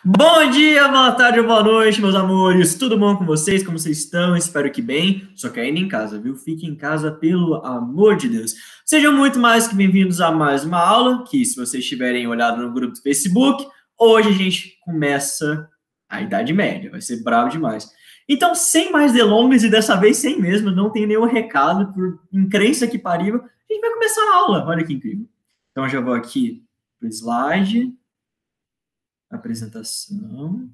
Bom dia, boa tarde, boa noite, meus amores. Tudo bom com vocês? Como vocês estão? Espero que bem. Só que ainda em casa, viu? Fique em casa, pelo amor de Deus. Sejam muito mais que bem-vindos a mais uma aula, que se vocês tiverem olhado no grupo do Facebook, hoje a gente começa a Idade Média. Vai ser bravo demais. Então, sem mais delongas, e dessa vez sem mesmo, não tem nenhum recado, por incrença que pariu, a gente vai começar a aula. Olha que incrível. Então, eu já vou aqui pro slide. Apresentação.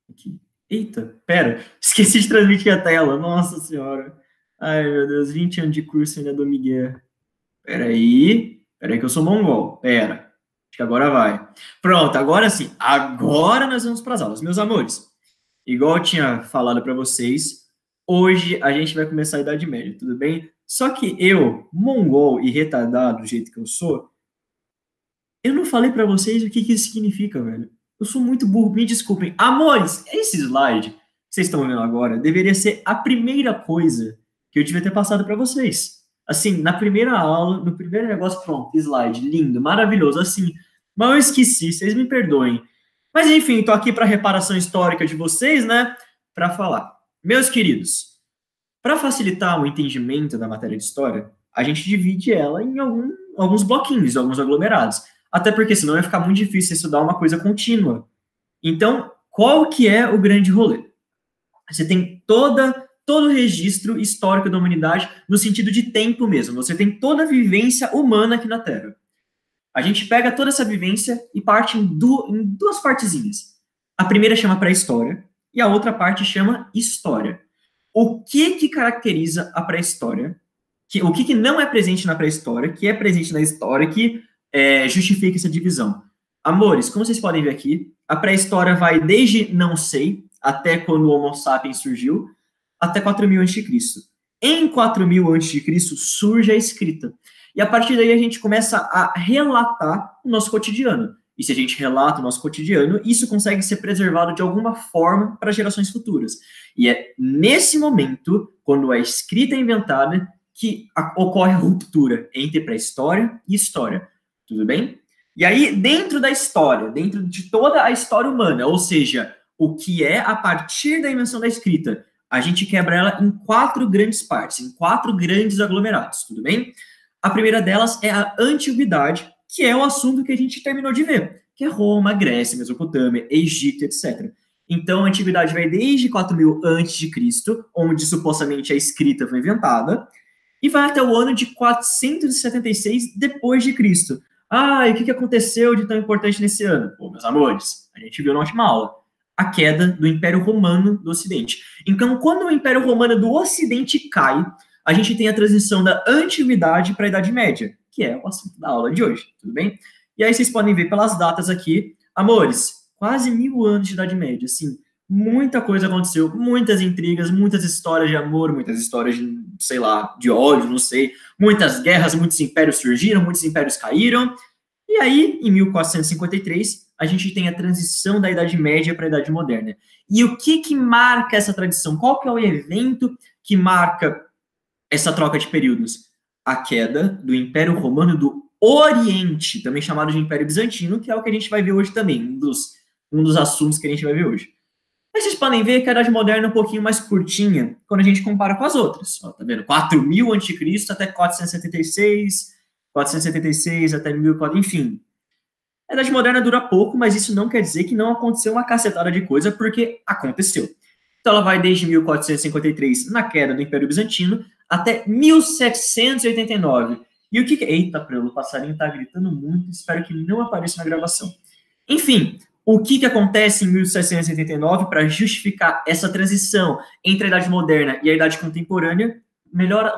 Aqui. Eita, pera, esqueci de transmitir a tela. Nossa senhora. Ai, meu Deus, 20 anos de curso ainda do Miguel. Peraí que eu sou mongol. Pera, acho que agora vai. Pronto, agora sim. Agora nós vamos para as aulas. Meus amores, igual eu tinha falado para vocês, hoje a gente vai começar a Idade Média, tudo bem? Só que eu, mongol e retardado do jeito que eu sou, eu não falei para vocês o que isso significa, velho. Eu sou muito burro, me desculpem. Amores, esse slide que vocês estão vendo agora deveria ser a primeira coisa que eu devia ter passado para vocês. Assim, na primeira aula, no primeiro negócio, pronto, slide, lindo, maravilhoso, assim. Mas eu esqueci, vocês me perdoem. Mas enfim, tô aqui para reparação histórica de vocês, né? Para falar. Meus queridos, para facilitar o entendimento da matéria de história, a gente divide ela em alguns bloquinhos, alguns aglomerados. Até porque senão vai ficar muito difícil estudar uma coisa contínua. Então, qual que é o grande rolê? Você tem todo o registro histórico da humanidade no sentido de tempo mesmo. Você tem toda a vivência humana aqui na Terra. A gente pega toda essa vivência e parte em duas partezinhas. A primeira chama pré-história e a outra parte chama história. O que caracteriza a pré-história? O que não é presente na pré-história, que é presente na história, que justifica essa divisão. Amores, como vocês podem ver aqui, a pré-história vai desde não sei, até quando o Homo sapiens surgiu, até 4.000 a.C. Em 4.000 a.C. surge a escrita. E a partir daí a gente começa a relatar o nosso cotidiano. E se a gente relata o nosso cotidiano, isso consegue ser preservado de alguma forma para gerações futuras. E é nesse momento, quando a escrita é inventada, que ocorre a ruptura entre pré-história e história. Tudo bem? E aí, dentro da história, dentro de toda a história humana, ou seja, o que é a partir da invenção da escrita, a gente quebra ela em 4 grandes partes, em 4 grandes aglomerados, tudo bem? A primeira delas é a antiguidade, que é o assunto que a gente terminou de ver, que é Roma, Grécia, Mesopotâmia, Egito, etc. Então, a antiguidade vai desde 4.000 a.C., onde supostamente a escrita foi inventada, e vai até o ano de 476 depois de Cristo. Ah, e o que aconteceu de tão importante nesse ano? Pô, meus amores, a gente viu na última aula. A queda do Império Romano do Ocidente. Então, quando o Império Romano do Ocidente cai, a gente tem a transição da Antiguidade para a Idade Média, que é o assunto da aula de hoje, tudo bem? E aí vocês podem ver pelas datas aqui, amores, quase 1.000 anos de Idade Média, assim, muita coisa aconteceu, muitas intrigas, muitas histórias de amor, muitas histórias de, sei lá, de ódio, não sei, muitas guerras, muitos impérios surgiram, muitos impérios caíram, e aí, em 1453, a gente tem a transição da Idade Média para a Idade Moderna. E o que marca essa transição? Qual que é o evento que marca essa troca de períodos? A queda do Império Romano do Oriente, também chamado de Império Bizantino, que é o que a gente vai ver hoje também, um dos assuntos que a gente vai ver hoje. Mas vocês podem ver que a Idade Moderna é um pouquinho mais curtinha quando a gente compara com as outras. Ó, tá vendo? 4.000 a.C. até 476 até 1.004, enfim. A Idade Moderna dura pouco, mas isso não quer dizer que não aconteceu uma cacetada de coisa, porque aconteceu. Então ela vai desde 1453, na queda do Império Bizantino, até 1789. E o que... Eita, o passarinho tá gritando muito, espero que não apareça na gravação. Enfim, o que acontece em 1789 para justificar essa transição entre a Idade Moderna e a Idade Contemporânea?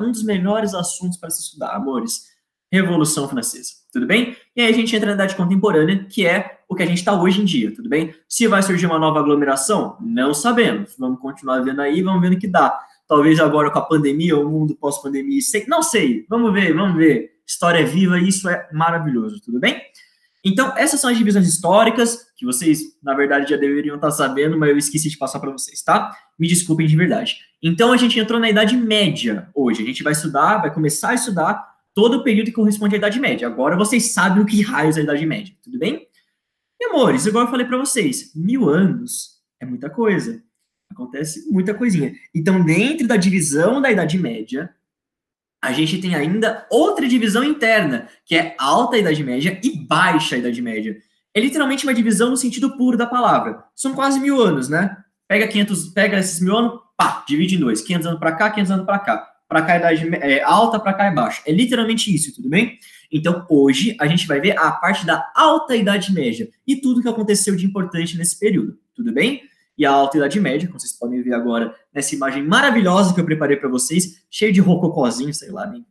Um dos melhores assuntos para se estudar, amores. Revolução Francesa, tudo bem? E aí a gente entra na Idade Contemporânea, que é o que a gente está hoje em dia, tudo bem? Se vai surgir uma nova aglomeração, não sabemos. Vamos continuar vendo aí, vamos vendo o que dá. Talvez agora com a pandemia, o mundo pós-pandemia, não sei, vamos ver. História é viva e isso é maravilhoso, tudo bem? Então, essas são as divisões históricas, que vocês, na verdade, já deveriam estar sabendo, mas eu esqueci de passar para vocês, tá? Me desculpem de verdade. Então, a gente entrou na Idade Média hoje. A gente vai começar a estudar todo o período que corresponde à Idade Média. Agora vocês sabem o que raios é a Idade Média, tudo bem? E, amores, igual eu falei para vocês, 1000 anos é muita coisa. Acontece muita coisinha. Então, dentro da divisão da Idade Média, a gente tem ainda outra divisão interna, que é alta Idade Média e baixa Idade Média. É literalmente uma divisão no sentido puro da palavra. São quase 1000 anos, né? Pega esses 1000 anos, pá, divide em dois. 500 anos para cá, 500 anos para cá. Para cá é alta, para cá é baixa. É literalmente isso, tudo bem? Então, hoje, a gente vai ver a parte da alta Idade Média e tudo que aconteceu de importante nesse período, tudo bem? E a Alta Idade Média, como vocês podem ver agora nessa imagem maravilhosa que eu preparei para vocês, cheio de rococózinho, sei lá, né?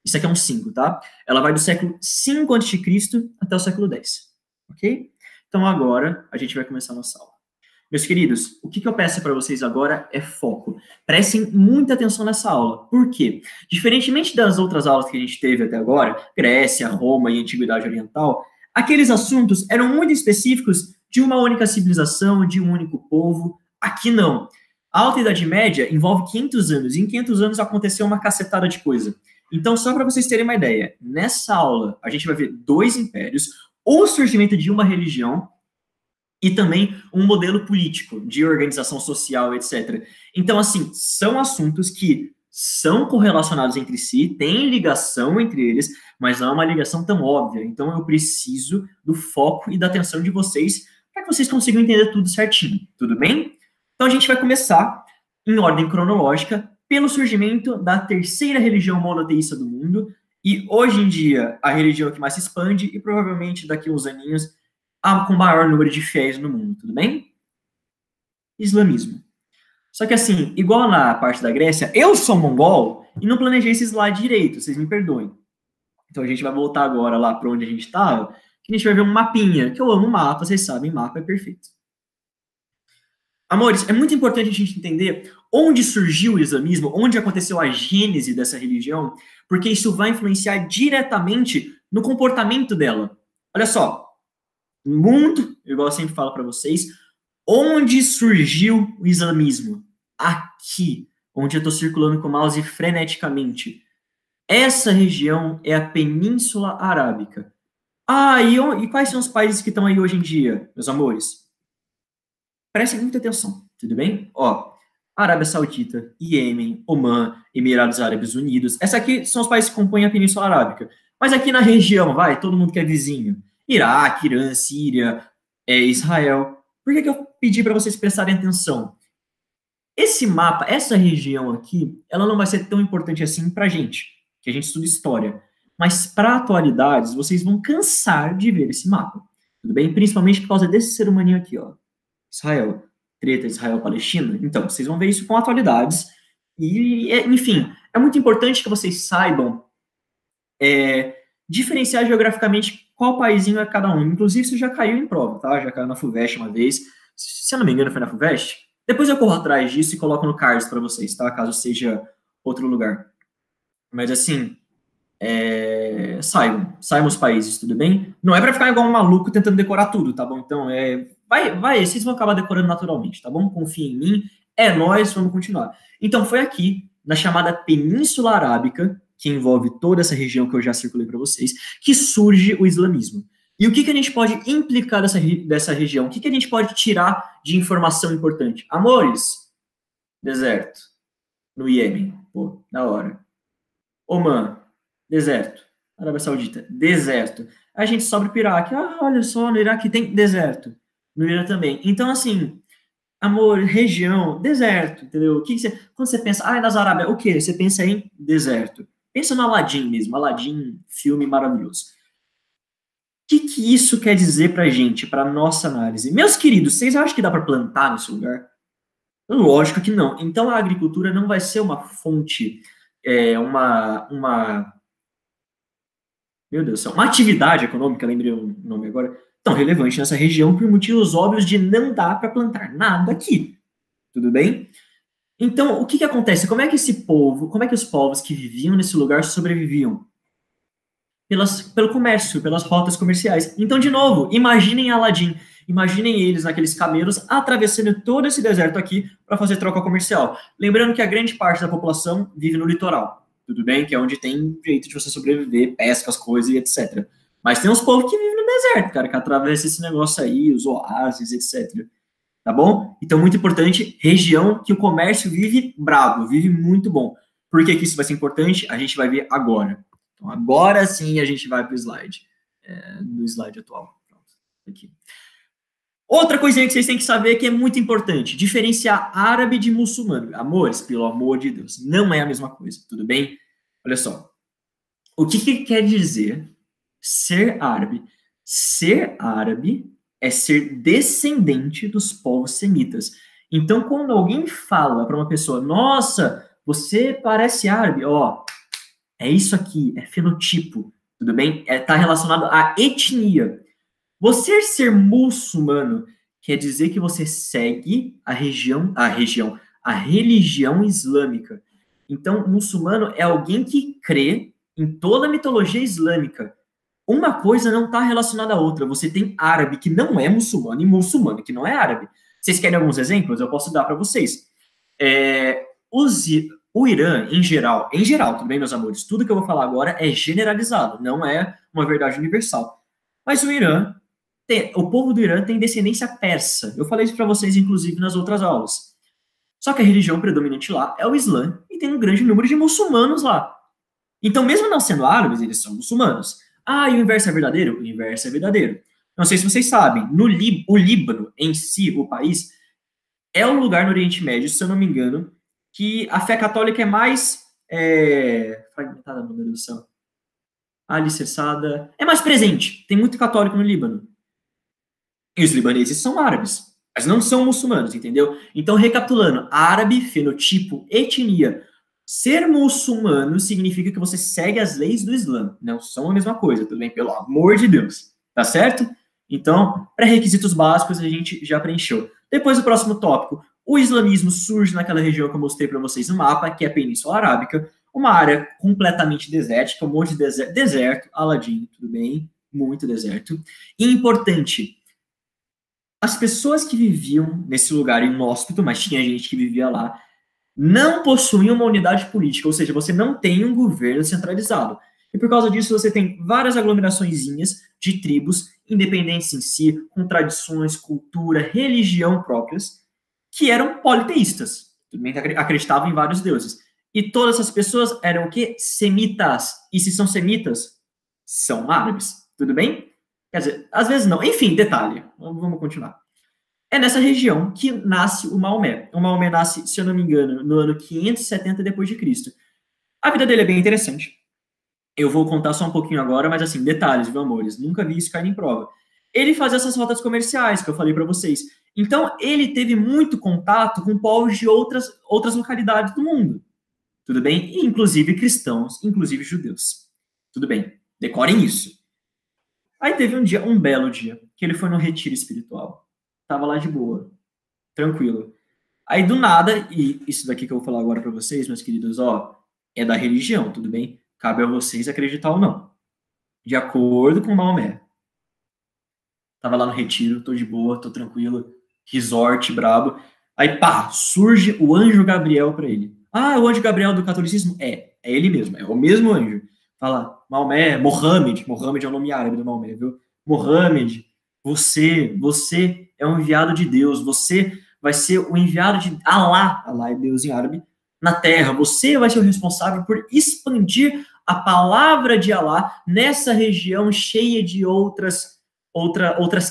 Isso aqui é um 5, tá? Ela vai do século 5 a.C. até o século 10, ok? Então agora a gente vai começar a nossa aula. Meus queridos, o que eu peço para vocês agora é foco. Prestem muita atenção nessa aula. Por quê? Diferentemente das outras aulas que a gente teve até agora, Grécia, Roma e Antiguidade Oriental, aqueles assuntos eram muito específicos de uma única civilização, de um único povo. Aqui não. A Alta Idade Média envolve 500 anos, e em 500 anos aconteceu uma cacetada de coisa. Então, só para vocês terem uma ideia, nessa aula a gente vai ver 2 impérios, o surgimento de uma religião e também um modelo político, de organização social, etc. Então, assim, são assuntos que são correlacionados entre si, têm ligação entre eles, mas não é uma ligação tão óbvia. Então, eu preciso do foco e da atenção de vocês para que vocês consigam entender tudo certinho, tudo bem? Então, a gente vai começar, em ordem cronológica, pelo surgimento da terceira religião monoteísta do mundo, e hoje em dia, a religião que mais se expande, e provavelmente daqui a uns aninhos, com o maior número de fiéis no mundo, tudo bem? Islamismo. Só que assim, igual na parte da Grécia, eu sou mongol e não planejei esse slide direito, vocês me perdoem. Então a gente vai voltar agora lá para onde a gente estava, que a gente vai ver um mapinha, que eu amo mapa, vocês sabem, mapa é perfeito. Amores, é muito importante a gente entender onde surgiu o islamismo, onde aconteceu a gênese dessa religião, porque isso vai influenciar diretamente no comportamento dela. Olha só, no mundo, igual eu sempre falo para vocês, onde surgiu o islamismo? Aqui, onde eu estou circulando com o mouse freneticamente. Essa região é a Península Arábica. E quais são os países que estão aí hoje em dia, meus amores? Prestem muita atenção, tudo bem? Ó, Arábia Saudita, Iêmen, Omã, Emirados Árabes Unidos. Essa aqui são os países que compõem a Península Arábica. Mas aqui na região, todo mundo que é vizinho. Iraque, Irã, Síria, Israel. Por que eu pedi para vocês prestarem atenção? Esse mapa, essa região aqui, ela não vai ser tão importante assim para a gente, que a gente estuda história. Mas para atualidades, vocês vão cansar de ver esse mapa. Tudo bem? Principalmente por causa desse ser humaninho aqui, ó. Israel, treta Israel-Palestina. Então, vocês vão ver isso com atualidades. E, enfim, é muito importante que vocês saibam diferenciar geograficamente qual paísinho é cada um. Inclusive, isso já caiu em prova, tá? Já caiu na FUVEST uma vez. Se eu não me engano, foi na FUVEST. Depois eu corro atrás disso e coloco no cards para vocês, tá? Caso seja outro lugar. Mas, assim, saibam os países, tudo bem? Não é para ficar igual um maluco tentando decorar tudo, tá bom? Então, vocês vão acabar decorando naturalmente, tá bom? Confiem em mim, é nóis, vamos continuar. Então, foi aqui, na chamada Península Arábica, que envolve toda essa região que eu já circulei para vocês, que surge o islamismo. E o que a gente pode implicar dessa região? O que a gente pode tirar de informação importante? Amores, deserto. No Iêmen, pô, da hora. Omã, deserto. Arábia Saudita, deserto. A gente sobe para o Iraque. Olha só, no Iraque tem deserto. No Irã também. Então, assim, amor, região, deserto, entendeu? Quando você pensa, nas Arábia, o quê? Você pensa em deserto. Pensa no Aladdin mesmo, Aladdin, filme maravilhoso. O que isso quer dizer pra gente, pra nossa análise? Meus queridos, vocês acham que dá para plantar nesse lugar? Lógico que não. Então, a agricultura não vai ser uma fonte, meu Deus do céu, uma atividade econômica, lembrei o nome agora, tão relevante nessa região por motivos óbvios de não dar para plantar nada aqui. Tudo bem? Então, o que acontece? Como é que os povos que viviam nesse lugar sobreviviam? Pelo comércio, pelas rotas comerciais. Então, de novo, imaginem Aladdin. Imaginem eles naqueles camelos atravessando todo esse deserto aqui para fazer troca comercial. Lembrando que a grande parte da população vive no litoral. Tudo bem? Que é onde tem jeito de você sobreviver, pesca, as coisas e etc. Mas tem uns povos que vivem no deserto, cara, que atravessa esse negócio aí, os oásis, etc. Tá bom? Então, muito importante, região que o comércio vive brabo, vive muito bom. Por que que isso vai ser importante? A gente vai ver agora. Então, agora sim a gente vai para o slide. No slide atual. Pronto, aqui. Outra coisinha que vocês têm que saber que é muito importante: diferenciar árabe de muçulmano. Amores, pelo amor de Deus, não é a mesma coisa, tudo bem? Olha só. O que que quer dizer ser árabe? Ser árabe é ser descendente dos povos semitas. Então, quando alguém fala para uma pessoa, nossa, você parece árabe, ó, é isso aqui, é fenotipo, tudo bem? Tá relacionado à etnia. Você ser muçulmano quer dizer que você segue a religião islâmica. Então, muçulmano é alguém que crê em toda a mitologia islâmica. Uma coisa não está relacionada à outra. Você tem árabe que não é muçulmano e muçulmano que não é árabe. Vocês querem alguns exemplos? Eu posso dar para vocês. O Irã, em geral, tudo bem, meus amores? Tudo que eu vou falar agora é generalizado, não é uma verdade universal. Mas o povo do Irã tem descendência persa. Eu falei isso para vocês, inclusive, nas outras aulas. Só que a religião predominante lá é o Islã e tem um grande número de muçulmanos lá. Então, mesmo não sendo árabes, eles são muçulmanos. Ah, e o inverso é verdadeiro? O inverso é verdadeiro. Não sei se vocês sabem, o Líbano em si, o país, é o lugar no Oriente Médio, se eu não me engano, que a fé católica é mais fragmentada, meu Deus do céu, alicerçada, é mais presente. Tem muito católico no Líbano. E os libaneses são árabes, mas não são muçulmanos, entendeu? Então, recapitulando, árabe, fenotipo, etnia. Ser muçulmano significa que você segue as leis do Islã. Não são a mesma coisa, tudo bem? Pelo amor de Deus. Tá certo? Então, pré-requisitos básicos a gente já preencheu. Depois, o próximo tópico. O islamismo surge naquela região que eu mostrei para vocês no mapa, que é a Península Arábica, uma área completamente desértica, um monte de deserto, Aladim, tudo bem? Muito deserto. E importante, as pessoas que viviam nesse lugar inóspito, mas tinha gente que vivia lá, não possuíam uma unidade política, ou seja, você não tem um governo centralizado. E por causa disso, você tem várias aglomeraçõezinhas de tribos independentes em si, com tradições, cultura, religião próprias, que eram politeístas, também acreditavam em vários deuses. E todas essas pessoas eram o quê? Semitas. E se são semitas, são árabes. Tudo bem? Quer dizer, às vezes não. Enfim, detalhe. Vamos continuar. É nessa região que nasce o Maomé. O Maomé nasce, se eu não me engano, no ano 570 depois de Cristo. A vida dele é bem interessante. Eu vou contar só um pouquinho agora, mas assim, detalhes, viu, amores? Nunca vi isso cair em prova. Ele fazia essas rotas comerciais que eu falei para vocês. Então, ele teve muito contato com povos de outras localidades do mundo. Tudo bem? E, inclusive cristãos, inclusive judeus. Tudo bem. Decorem isso. Aí teve um belo dia, que ele foi num retiro espiritual. Tava lá de boa, tranquilo. Aí do nada, e isso daqui que eu vou falar agora para vocês, meus queridos, ó, é da religião, tudo bem? Cabe a vocês acreditar ou não. De acordo com Maomé. Tava lá no retiro, tô de boa, tô tranquilo, resort, brabo. Aí pá, surge o anjo Gabriel para ele. Ah, o anjo Gabriel do catolicismo? É ele mesmo, é o mesmo anjo. Fala, Maomé, Mohammed é o nome árabe do Maomé, viu? Mohammed, você é um enviado de Deus, você vai ser o enviado de Allah, Allah é Deus em árabe, na terra. Você vai ser o responsável por expandir a palavra de Allah nessa região cheia de outras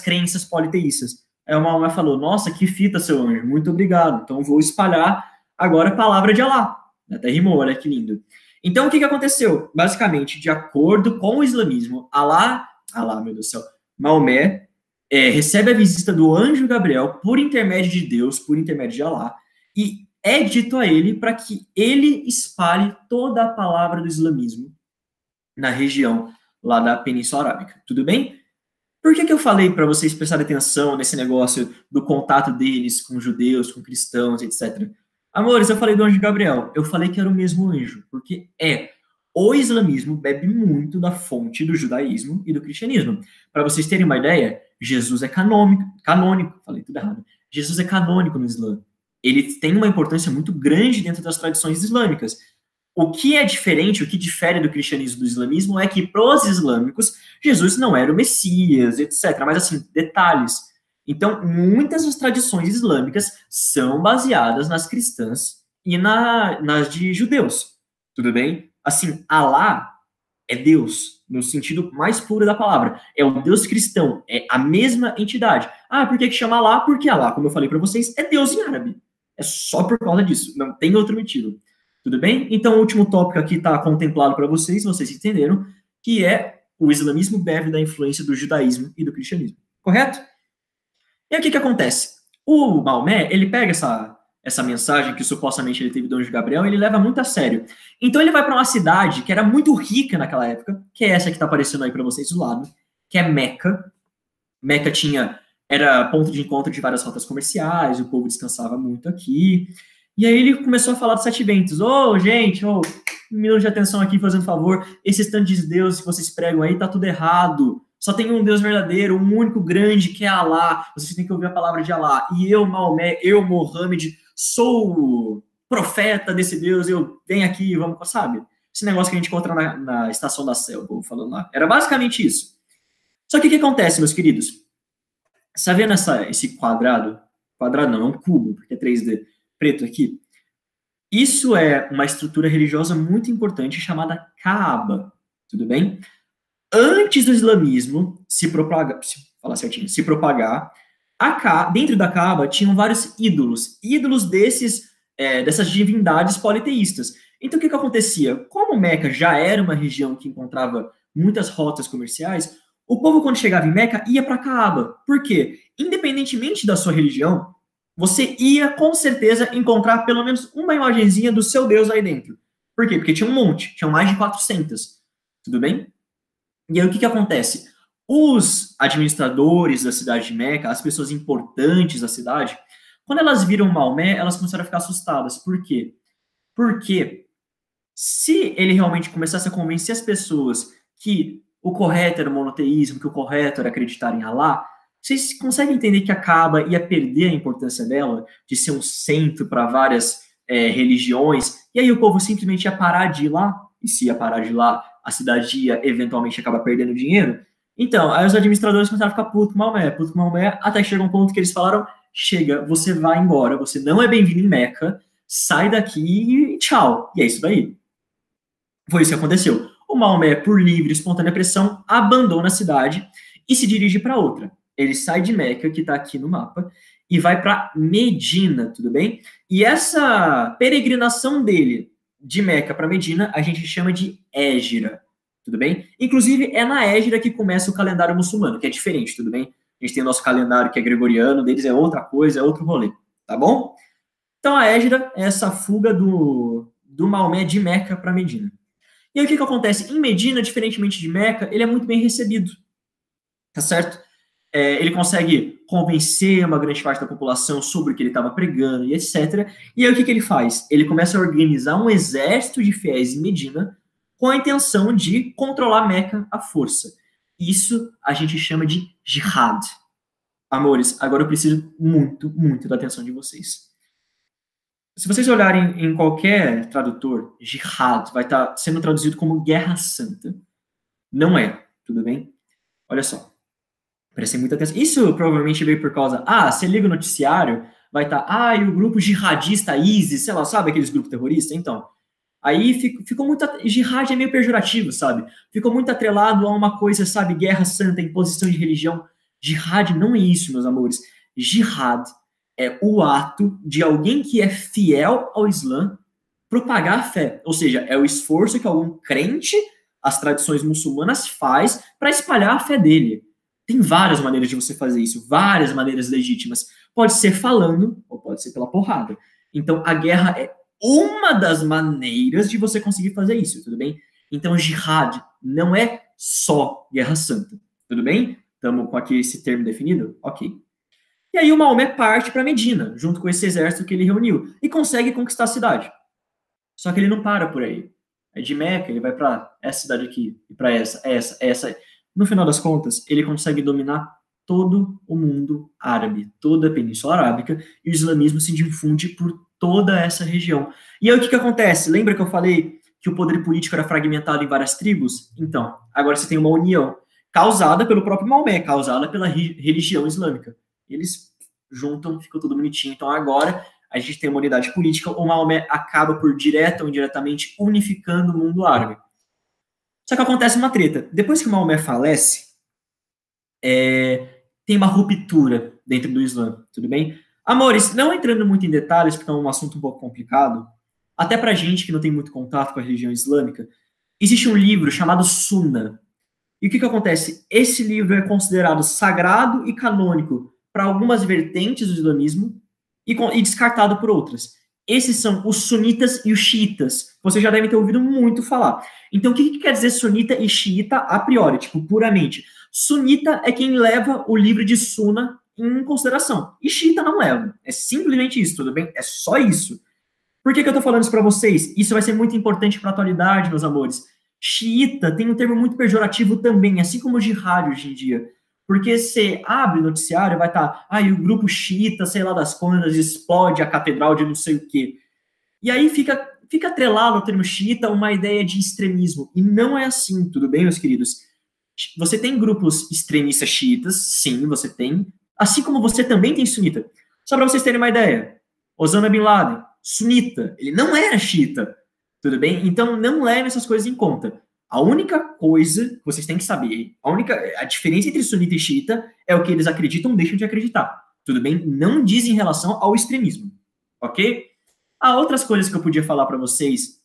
crenças politeístas. Aí o Maomé falou, nossa, que fita, seu anjo, muito obrigado. Então vou espalhar agora a palavra de Allah. Até rimou, olha que lindo. Então, o que aconteceu? Basicamente, de acordo com o islamismo, Allah, meu Deus do céu, Maomé recebe a visita do anjo Gabriel por intermédio de Deus, por intermédio de Allah, e é dito a ele para que ele espalhe toda a palavra do islamismo na região lá da Península Arábica. Tudo bem? Por que eu falei para vocês prestarem atenção nesse negócio do contato deles com judeus, com cristãos, etc.? Amores, eu falei do anjo Gabriel. Eu falei que era o mesmo anjo, porque o islamismo bebe muito da fonte do judaísmo e do cristianismo. Para vocês terem uma ideia, Jesus é canônico, falei tudo errado. Jesus é canônico no Islã. Ele tem uma importância muito grande dentro das tradições islâmicas. O que é diferente, o que difere do cristianismo do islamismo é que, para os islâmicos, Jesus não era o Messias, etc. Mas, assim, detalhes. Então, muitas das tradições islâmicas são baseadas nas cristãs e nas de judeus. Tudo bem? Assim, Alá é Deus, no sentido mais puro da palavra. É o Deus cristão, é a mesma entidade. Ah, por que chama Alá? Porque Alá, como eu falei para vocês, é Deus em árabe. É só por causa disso, não tem outro motivo. Tudo bem? Então, o último tópico aqui está contemplado para vocês entenderam, que é o islamismo bebe da influência do judaísmo e do cristianismo. Correto? E aí, o que que acontece? O Maomé, ele pega essa mensagem que supostamente ele teve do anjo Gabriel, ele leva muito a sério. Então ele vai para uma cidade que era muito rica naquela época, que é essa que está aparecendo aí para vocês do lado, que é Meca. Meca era ponto de encontro de várias rotas comerciais, o povo descansava muito aqui. E aí ele começou a falar dos 7 ventos. Ô, gente, um minuto de atenção aqui, fazendo favor. Esses tantos de Deus que vocês pregam aí, tá tudo errado. Só tem um Deus verdadeiro, um único grande, que é Alá. Vocês têm que ouvir a palavra de Alá. E eu, Maomé, eu, Mohammed, sou profeta desse Deus. Eu venho aqui, vamos, sabe? Esse negócio que a gente encontra na estação da Sé, o povo falando lá. Era basicamente isso. Só que o que acontece, meus queridos? Você tá vendo esse quadrado? Quadrado não, é um cubo, porque é 3D preto aqui. Isso é uma estrutura religiosa muito importante chamada Kaaba. Tudo bem? Antes do islamismo se propagar, dentro da Kaaba tinham vários ídolos dessas divindades politeístas. Então o que acontecia? Como Meca já era uma região que encontrava muitas rotas comerciais, o povo quando chegava em Meca ia para Kaaba. Por quê? Independentemente da sua religião, você ia com certeza encontrar pelo menos uma imagenzinha do seu Deus aí dentro. Por quê? Porque tinha um monte, tinham mais de 400. Tudo bem? E aí o que acontece? Os administradores da cidade de Meca, as pessoas importantes da cidade, quando elas viram Maomé, elas começaram a ficar assustadas. Por quê? Porque se ele realmente começasse a convencer as pessoas que o correto era o monoteísmo, que o correto era acreditar em Alá, vocês conseguem entender que a Kaaba ia perder a importância dela, de ser um centro para várias religiões, e aí o povo simplesmente ia parar de ir lá, e se ia parar de ir lá, a cidade ia eventualmente acabar perdendo dinheiro. Então, aí os administradores começaram a ficar puto com Maomé, até que chegou um ponto que eles falaram, chega, você vai embora, você não é bem-vindo em Meca, sai daqui e tchau. E é isso daí. Foi isso que aconteceu. O Maomé, por livre e espontânea pressão, abandona a cidade e se dirige para outra. Ele sai de Meca, que está aqui no mapa, e vai para Medina, tudo bem? E essa peregrinação dele de Meca para Medina, a gente chama de Hégira, tudo bem? Inclusive, é na Hégira que começa o calendário muçulmano, que é diferente, tudo bem? A gente tem o nosso calendário que é gregoriano, deles é outra coisa, é outro rolê, tá bom? Então, a Hégira é essa fuga do Maomé de Meca para Medina. E aí, o que acontece? Em Medina, diferentemente de Meca, ele é muito bem recebido, tá certo? Ele consegue convencer uma grande parte da população sobre o que ele estava pregando e etc. E aí o que ele faz? Ele começa a organizar um exército de fiéis em Medina com a intenção de controlar Meca à força. Isso a gente chama de jihad. Amores, agora eu preciso muito, muito da atenção de vocês. Se vocês olharem em qualquer tradutor, jihad vai estar sendo traduzido como guerra santa. Não é, tudo bem? Olha só. Prestei muita atenção. Isso provavelmente veio por causa. Você liga o noticiário, vai estar. E o grupo jihadista ISIS, sei lá, sabe aqueles grupos terroristas? Então. Aí ficou muito. Jihad é meio pejorativo, sabe? Ficou muito atrelado a uma coisa, sabe? Guerra santa, imposição de religião. Jihad não é isso, meus amores. Jihad é o ato de alguém que é fiel ao Islã propagar a fé. Ou seja, é o esforço que algum crente, as tradições muçulmanas, faz para espalhar a fé dele. Tem várias maneiras de você fazer isso, várias maneiras legítimas. Pode ser falando, ou pode ser pela porrada. Então, a guerra é uma das maneiras de você conseguir fazer isso, tudo bem? Então, jihad não é só guerra santa, tudo bem? Estamos com aqui esse termo definido? Ok. E aí o Maomé parte para Medina, junto com esse exército que ele reuniu, e consegue conquistar a cidade. Só que ele não para por aí. É de Meca, ele vai para essa cidade aqui, e para essa. No final das contas, ele consegue dominar todo o mundo árabe, toda a Península Arábica, e o islamismo se difunde por toda essa região. E aí o que acontece? Lembra que eu falei que o poder político era fragmentado em várias tribos? Então, agora você tem uma união causada pelo próprio Maomé, causada pela religião islâmica. Eles juntam, ficou tudo bonitinho. Então, agora a gente tem uma unidade política, o Maomé acaba por, direta ou indiretamente, unificando o mundo árabe. Só que acontece uma treta. Depois que o Maomé falece, tem uma ruptura dentro do Islã, tudo bem? Amores, não entrando muito em detalhes, porque é um assunto um pouco complicado, até pra gente que não tem muito contato com a religião islâmica, existe um livro chamado Sunna. E o que acontece? Esse livro é considerado sagrado e canônico para algumas vertentes do islamismo e descartado por outras. Esses são os sunitas e os xiitas. Você já deve ter ouvido muito falar. Então, o que quer dizer sunita e xiita a priori, tipo, puramente? Sunita é quem leva o livro de Sunna em consideração. E xiita não leva. É simplesmente isso, tudo bem? É só isso. Por que eu tô falando isso para vocês? Isso vai ser muito importante para a atualidade, meus amores. Xiita tem um termo muito pejorativo também, assim como o jihad hoje em dia. Porque você abre o noticiário, vai estar, e o grupo xiita, sei lá das quantas, explode a catedral de não sei o quê. E aí fica atrelado ao termo xiita uma ideia de extremismo. E não é assim, tudo bem, meus queridos? Você tem grupos extremistas xiitas, sim, você tem. Assim como você também tem sunita. Só para vocês terem uma ideia. Osama Bin Laden, sunita, ele não era xiita. Tudo bem? Então, não leve essas coisas em conta. A única coisa que vocês têm que saber, a diferença entre sunita e xiita é o que eles acreditam ou deixam de acreditar. Tudo bem? Não diz em relação ao extremismo. Ok? Há outras coisas que eu podia falar para vocês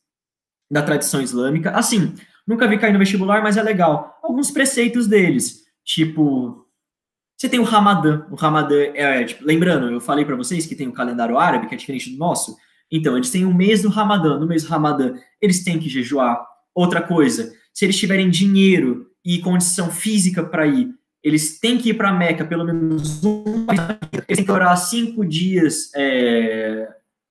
da tradição islâmica. Assim, nunca vi cair no vestibular, mas é legal. Alguns preceitos deles. Tipo, você tem o Ramadã. O Ramadã tipo, lembrando, eu falei para vocês que tem o calendário árabe, que é diferente do nosso. Então, eles têm o mês do Ramadã. No mês do Ramadã, eles têm que jejuar. Outra coisa, se eles tiverem dinheiro e condição física para ir, eles têm que ir para Meca pelo menos um mês. Eles têm que orar 5 dias.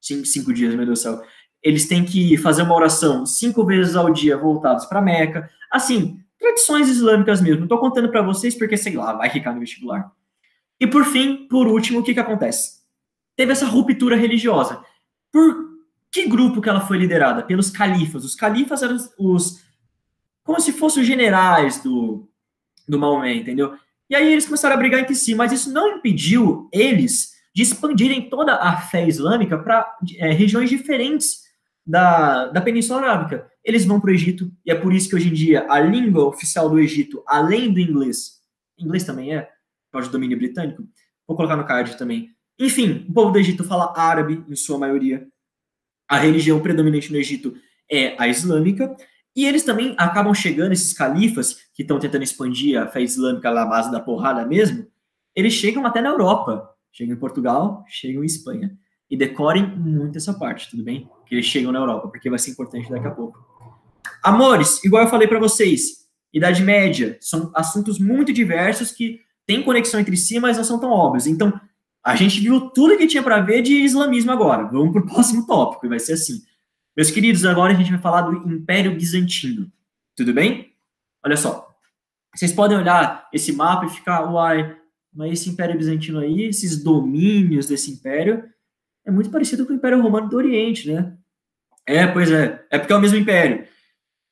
5 dias, meu Deus do céu. Eles têm que fazer uma oração 5 vezes ao dia voltados para Meca. Assim, tradições islâmicas mesmo. Não estou contando para vocês porque, sei lá, vai ficar no vestibular. E por fim, por último, o que acontece? Teve essa ruptura religiosa. Por que grupo que ela foi liderada? Pelos califas. Os califas eram como se fossem os generais do Maomé, entendeu? E aí eles começaram a brigar entre si, mas isso não impediu eles de expandirem toda a fé islâmica para regiões diferentes da Península Arábica. Eles vão para o Egito, e é por isso que hoje em dia a língua oficial do Egito, além do inglês também é, por causa do domínio britânico, vou colocar no card também. Enfim, o povo do Egito fala árabe, em sua maioria. A religião predominante no Egito é a islâmica, e eles também acabam chegando, esses califas, que estão tentando expandir a fé islâmica na base da porrada mesmo, eles chegam até na Europa. Chegam em Portugal, chegam em Espanha. E decorem muito essa parte, tudo bem? Que eles chegam na Europa, porque vai ser importante daqui a pouco. Amores, igual eu falei para vocês, Idade Média, são assuntos muito diversos que têm conexão entre si, mas não são tão óbvios. Então, a gente viu tudo que tinha para ver de islamismo agora. Vamos para o próximo tópico, e vai ser assim. Meus queridos, agora a gente vai falar do Império Bizantino. Tudo bem? Olha só. Vocês podem olhar esse mapa e ficar, uai, mas esse Império Bizantino aí, esses domínios desse império, é muito parecido com o Império Romano do Oriente, né? Pois é. É porque é o mesmo império.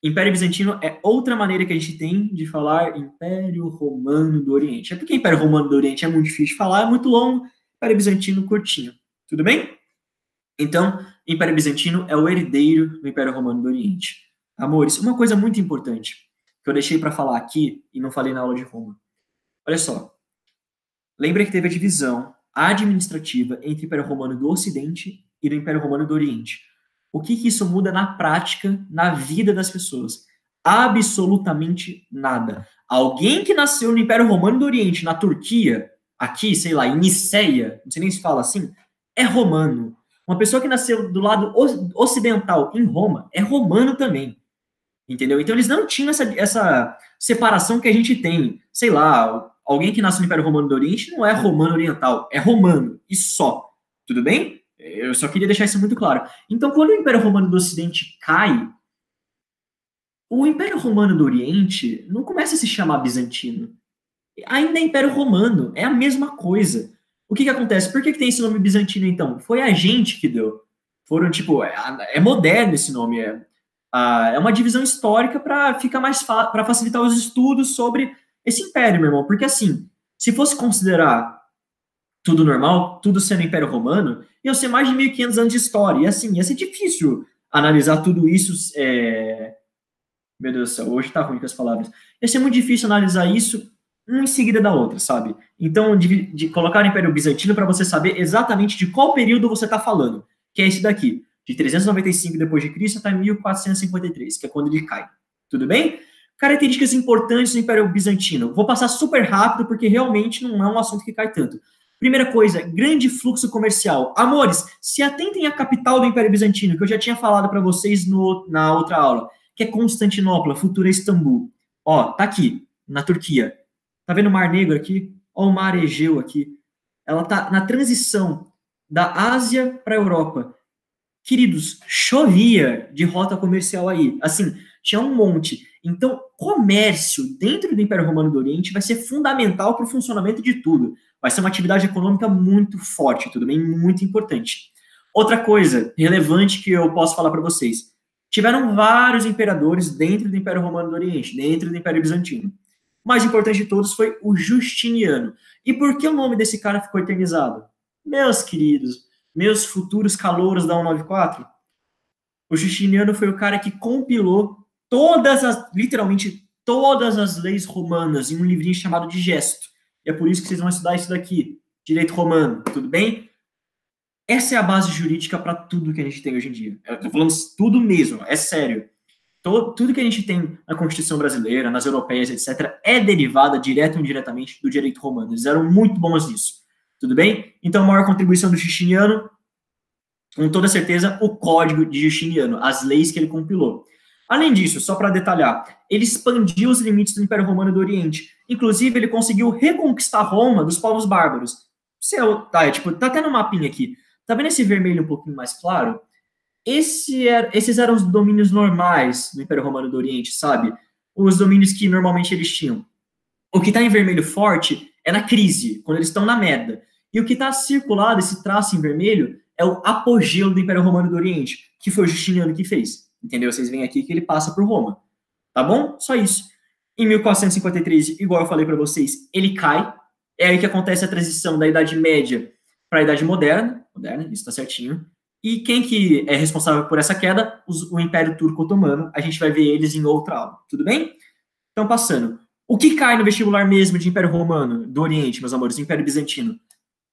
Império Bizantino é outra maneira que a gente tem de falar Império Romano do Oriente. É porque Império Romano do Oriente é muito difícil de falar, é muito longo, Império Bizantino curtinho. Tudo bem? Então, Império Bizantino é o herdeiro do Império Romano do Oriente. Amores, uma coisa muito importante que eu deixei para falar aqui e não falei na aula de Roma. Olha só. Lembra que teve a divisão administrativa entre o Império Romano do Ocidente e do Império Romano do Oriente. O que isso muda na prática, na vida das pessoas? Absolutamente nada. Alguém que nasceu no Império Romano do Oriente, na Turquia, aqui, sei lá, em Niceia, não sei nem se fala assim, é romano. Uma pessoa que nasceu do lado ocidental, em Roma, é romano também. Entendeu? Então eles não tinham essa separação que a gente tem. Sei lá, alguém que nasce no Império Romano do Oriente não é romano oriental, é romano, e só. Tudo bem? Eu só queria deixar isso muito claro. Então, quando o Império Romano do Ocidente cai, o Império Romano do Oriente não começa a se chamar bizantino. Ainda é Império Romano, é a mesma coisa. O que acontece? Por que tem esse nome bizantino, então? Foi a gente que deu. Foram, tipo, é moderno esse nome, É uma divisão histórica para ficar mais para facilitar os estudos sobre esse império, meu irmão. Porque assim, se fosse considerar tudo normal, tudo sendo Império Romano, ia ser mais de 1.500 anos de história. E assim, ia ser difícil analisar tudo isso. Meu Deus do céu, hoje tá ruim com as palavras. Ia ser muito difícil analisar isso um em seguida da outra, sabe? Então, de colocar o Império Bizantino para você saber exatamente de qual período você está falando, que é esse daqui, de 395 depois de Cristo até 1453, que é quando ele cai. Tudo bem? Características importantes do Império Bizantino. Vou passar super rápido porque realmente não é um assunto que cai tanto. Primeira coisa, grande fluxo comercial. Amores, se atentem à capital do Império Bizantino, que eu já tinha falado para vocês na outra aula, que é Constantinopla, futura Istambul. Ó, tá aqui, na Turquia. Tá vendo o Mar Negro aqui? Ó, o Mar Egeu aqui. Ela tá na transição da Ásia para a Europa. Queridos, chovia de rota comercial aí. Assim, tinha um monte. Então, comércio dentro do Império Romano do Oriente vai ser fundamental para o funcionamento de tudo. Vai ser uma atividade econômica muito forte, tudo bem? Muito importante. Outra coisa relevante que eu posso falar para vocês. Tiveram vários imperadores dentro do Império Romano do Oriente, dentro do Império Bizantino. O mais importante de todos foi o Justiniano. E por que o nome desse cara ficou eternizado? Meus queridos, meus futuros calouros da 194, o Justiniano foi o cara que compilou literalmente todas as leis romanas em um livrinho chamado Digesto. E é por isso que vocês vão estudar isso daqui, direito romano, tudo bem? Essa é a base jurídica para tudo que a gente tem hoje em dia. Eu tô falando tudo mesmo, é sério. Tudo que a gente tem na Constituição brasileira, nas europeias, etc., é derivada, direto ou indiretamente, do direito romano. Eles eram muito bons nisso. Tudo bem? Então, a maior contribuição do Justiniano, com toda certeza, o Código de Justiniano, as leis que ele compilou. Além disso, só para detalhar, ele expandiu os limites do Império Romano do Oriente. Inclusive, ele conseguiu reconquistar Roma dos povos bárbaros. Tá até no mapinha aqui. Tá vendo esse vermelho um pouquinho mais claro? Esses eram os domínios normais do Império Romano do Oriente, sabe? Os domínios que normalmente eles tinham. O que está em vermelho forte é na crise, quando eles estão na merda. E o que está circulado, esse traço em vermelho, é o apogeu do Império Romano do Oriente, que foi o Justiniano que fez. Entendeu? Vocês veem aqui que ele passa por Roma. Tá bom? Só isso. Em 1453, igual eu falei para vocês, ele cai. É aí que acontece a transição da Idade Média para a Idade Moderna. Moderna, isso está certinho. E quem que é responsável por essa queda? O Império Turco-Otomano. A gente vai ver eles em outra aula. Tudo bem? Então, passando. O que cai no vestibular mesmo de Império Romano, do Oriente, meus amores, do Império Bizantino?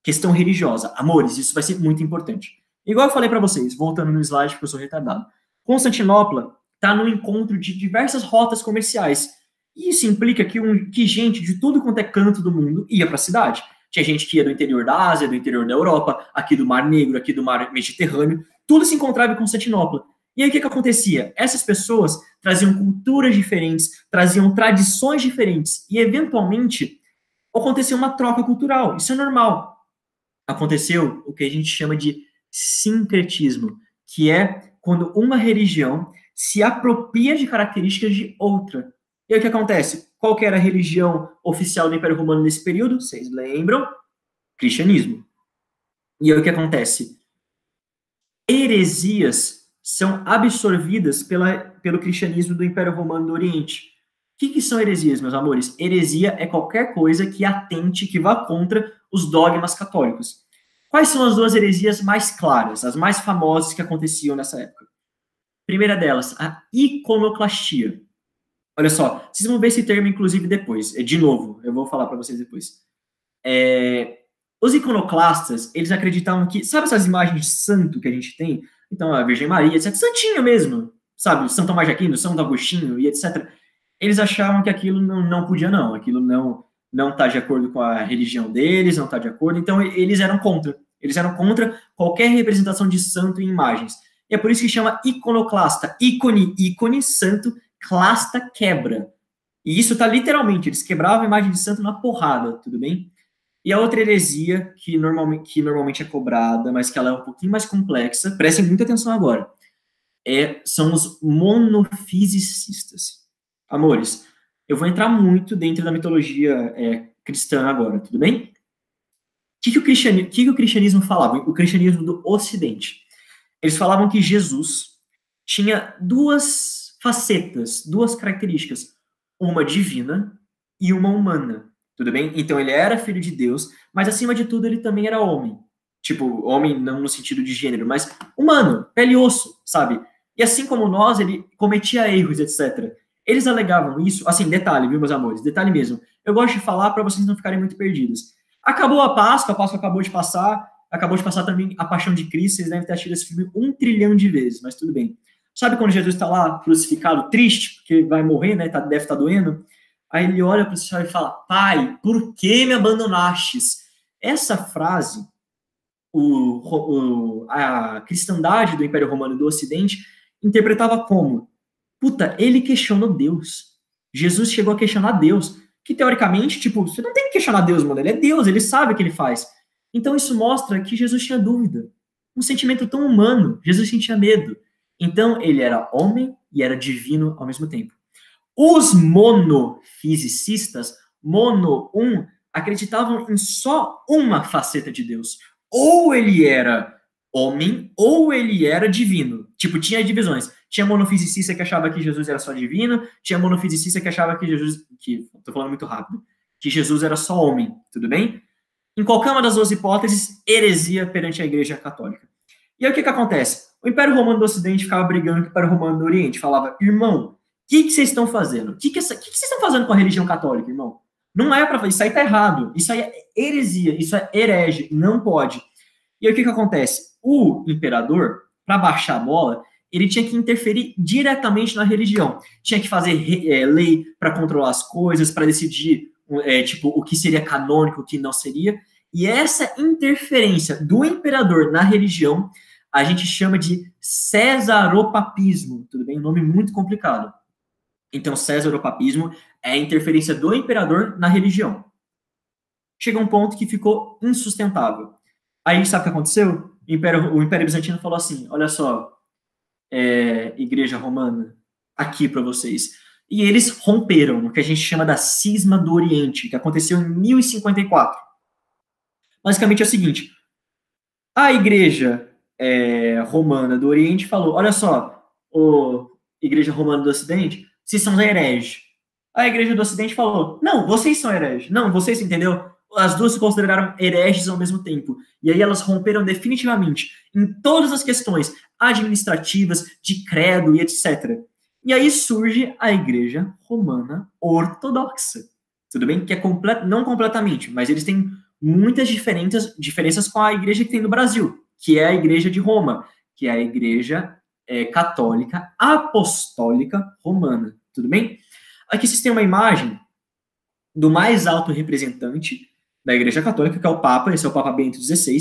Questão religiosa. Amores, isso vai ser muito importante. Igual eu falei para vocês, voltando no slide, porque eu sou retardado. Constantinopla está no encontro de diversas rotas comerciais. E isso implica que gente de tudo quanto é canto do mundo ia para a cidade. Tinha gente que ia do interior da Ásia, do interior da Europa, aqui do Mar Negro, aqui do Mar Mediterrâneo. Tudo se encontrava em Constantinopla. E aí o que acontecia? Essas pessoas traziam culturas diferentes, traziam tradições diferentes. E, eventualmente, aconteceu uma troca cultural. Isso é normal. Aconteceu o que a gente chama de sincretismo, que é quando uma religião se apropria de características de outra. E aí o que acontece? Qual que era a religião oficial do Império Romano nesse período? Vocês lembram? Cristianismo. E aí o que acontece? Heresias são absorvidas pelo cristianismo do Império Romano do Oriente. O que são heresias, meus amores? Heresia é qualquer coisa que atente, que vá contra os dogmas católicos. Quais são as duas heresias mais claras, as mais famosas que aconteciam nessa época? Primeira delas, a iconoclastia. Olha só, vocês vão ver esse termo, inclusive, depois. De novo, eu vou falar para vocês depois. Os iconoclastas, eles acreditavam que... Sabe essas imagens de santo que a gente tem? Então, a Virgem Maria, etc. Santinho mesmo, sabe? São Tomás de Aquino, São Agostinho e etc. Eles achavam que aquilo não podia, não. Aquilo não está de acordo com a religião deles, não está de acordo. Então, eles eram contra. Eles eram contra qualquer representação de santo em imagens. E é por isso que chama iconoclasta. Ícone, santo, clasta, quebra. E isso está literalmente, eles quebravam a imagem de santo na porrada, tudo bem? E a outra heresia, que normalmente é cobrada, mas que ela é um pouquinho mais complexa, prestem muita atenção agora, são os monofisicistas. Amores, eu vou entrar muito dentro da mitologia cristã agora, tudo bem? O que o cristianismo falava? O cristianismo do Ocidente. Eles falavam que Jesus tinha duas facetas, duas características, uma divina e uma humana, tudo bem? Então ele era filho de Deus, mas acima de tudo ele também era homem. Tipo, homem não no sentido de gênero, mas humano, pele e osso, sabe? E assim como nós, ele cometia erros, etc. Eles alegavam isso, assim, detalhe, viu, meus amores? Detalhe mesmo. Eu gosto de falar para vocês não ficarem muito perdidos. Acabou a Páscoa acabou de passar também a Paixão de Cristo, vocês devem ter assistido esse filme 1 trilhão de vezes, mas tudo bem. Sabe quando Jesus está lá crucificado, triste, porque vai morrer, né? Deve estar doendo. Aí ele olha para o céu e fala: Pai, por que me abandonastes? Essa frase, a cristandade do Império Romano do Ocidente interpretava como: puta, ele questionou Deus. Jesus chegou a questionar Deus. Que teoricamente, tipo, você não tem que questionar Deus, mano. Ele é Deus, ele sabe o que ele faz. Então isso mostra que Jesus tinha dúvida. Um sentimento tão humano. Jesus sentia medo. Então ele era homem e era divino ao mesmo tempo. Os monofisicistas, acreditavam em só uma faceta de Deus. Ou ele era homem, ou ele era divino. Tipo, tinha divisões. Tinha monofisicista que achava que Jesus era só divino, tinha monofisicista que achava que tô falando muito rápido, que Jesus era só homem, tudo bem? Em qualquer uma das duas hipóteses, heresia perante a Igreja Católica. E aí o que acontece? O Império Romano do Ocidente ficava brigando com o Império Romano do Oriente, falava: irmão, o que vocês estão fazendo? O que vocês estão fazendo com a religião católica, irmão? Não é para fazer, isso aí tá errado, isso aí é heresia, isso é herege, não pode. E aí o que acontece? O imperador, para baixar a bola, ele tinha que interferir diretamente na religião. Tinha que fazer lei para controlar as coisas, para decidir tipo, o que seria canônico, o que não seria. E essa interferência do imperador na religião a gente chama de cesaropapismo, tudo bem? Um nome muito complicado. Então, cesaropapismo é a interferência do imperador na religião. Chega um ponto que ficou insustentável. Aí, sabe o que aconteceu? O Império Bizantino falou assim: olha só, Igreja Romana, aqui para vocês. E eles romperam no que a gente chama da Cisma do Oriente, que aconteceu em 1054. Basicamente é o seguinte: a Igreja Romana do Oriente falou: olha só, Igreja Romana do Ocidente, vocês são hereges. A Igreja do Ocidente falou: não, vocês são hereges. Não, vocês, entendeu? As duas se consideraram hereges ao mesmo tempo. E aí elas romperam definitivamente em todas as questões administrativas, de credo e etc. E aí surge a Igreja Romana Ortodoxa. Tudo bem? Que é não completamente, mas eles têm muitas diferenças com a igreja que tem no Brasil, que é a Igreja de Roma, que é a Igreja Católica Apostólica Romana. Tudo bem? Aqui vocês têm uma imagem do mais alto representante da Igreja Católica, que é o Papa, esse é o Papa Bento XVI.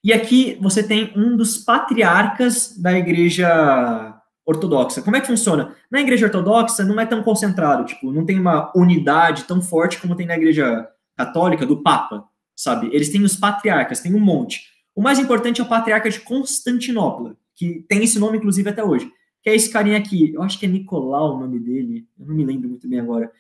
E aqui você tem um dos patriarcas da Igreja Ortodoxa. Como é que funciona? Na Igreja Ortodoxa não é tão concentrado, tipo, não tem uma unidade tão forte como tem na Igreja Católica do Papa, sabe? Eles têm os patriarcas, tem um monte. O mais importante é o patriarca de Constantinopla, que tem esse nome, inclusive, até hoje, que é esse carinha aqui. Eu acho que é Nicolau o nome dele, eu não me lembro muito bem agora.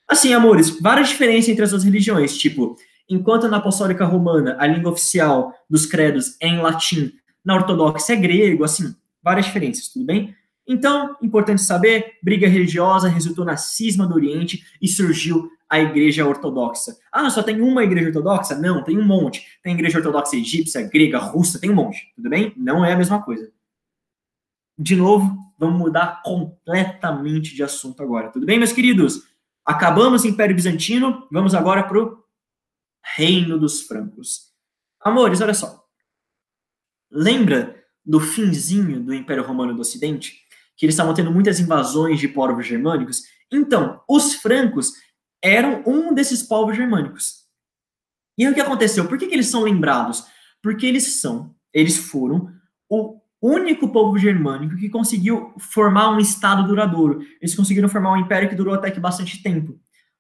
Assim, amores, várias diferenças entre as duas religiões, tipo, enquanto na Apostólica Romana a língua oficial dos credos é em latim, na ortodoxa é grego, assim, várias diferenças, tudo bem? Então, importante saber, briga religiosa resultou na cisma do Oriente e surgiu a Igreja Ortodoxa. Ah, só tem uma Igreja Ortodoxa? Não, tem um monte. Tem Igreja Ortodoxa egípcia, grega, russa, tem um monte, tudo bem? Não é a mesma coisa. De novo, vamos mudar completamente de assunto agora, tudo bem, meus queridos? Acabamos o Império Bizantino, vamos agora para o Reino dos Francos. Amores, olha só. Lembra do finzinho do Império Romano do Ocidente? Que eles estavam tendo muitas invasões de povos germânicos? Então, os francos eram um desses povos germânicos. E aí o que aconteceu? Por que eles são lembrados? Porque eles foram o único povo germânico que conseguiu formar um estado duradouro. Eles conseguiram formar um império que durou até que bastante tempo.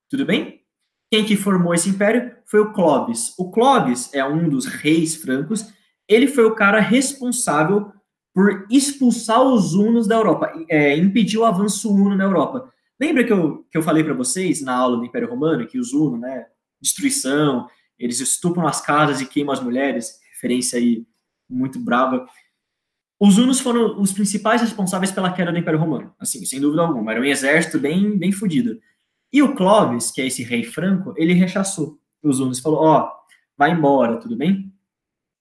Tudo bem? Quem que formou esse império foi o Clovis. O Clovis é um dos reis francos. Ele foi o cara responsável por expulsar os hunos da Europa, impedir o avanço huno na Europa. Lembra que eu falei para vocês na aula do Império Romano que os hunos, né, destruição, eles estupram as casas e queimam as mulheres, referência aí muito brava. Os hunos foram os principais responsáveis pela queda do Império Romano, assim, sem dúvida alguma. Era um exército bem fodido. E o Clovis, que é esse rei franco, ele rechaçou os hunos, falou, ó, vai embora, tudo bem?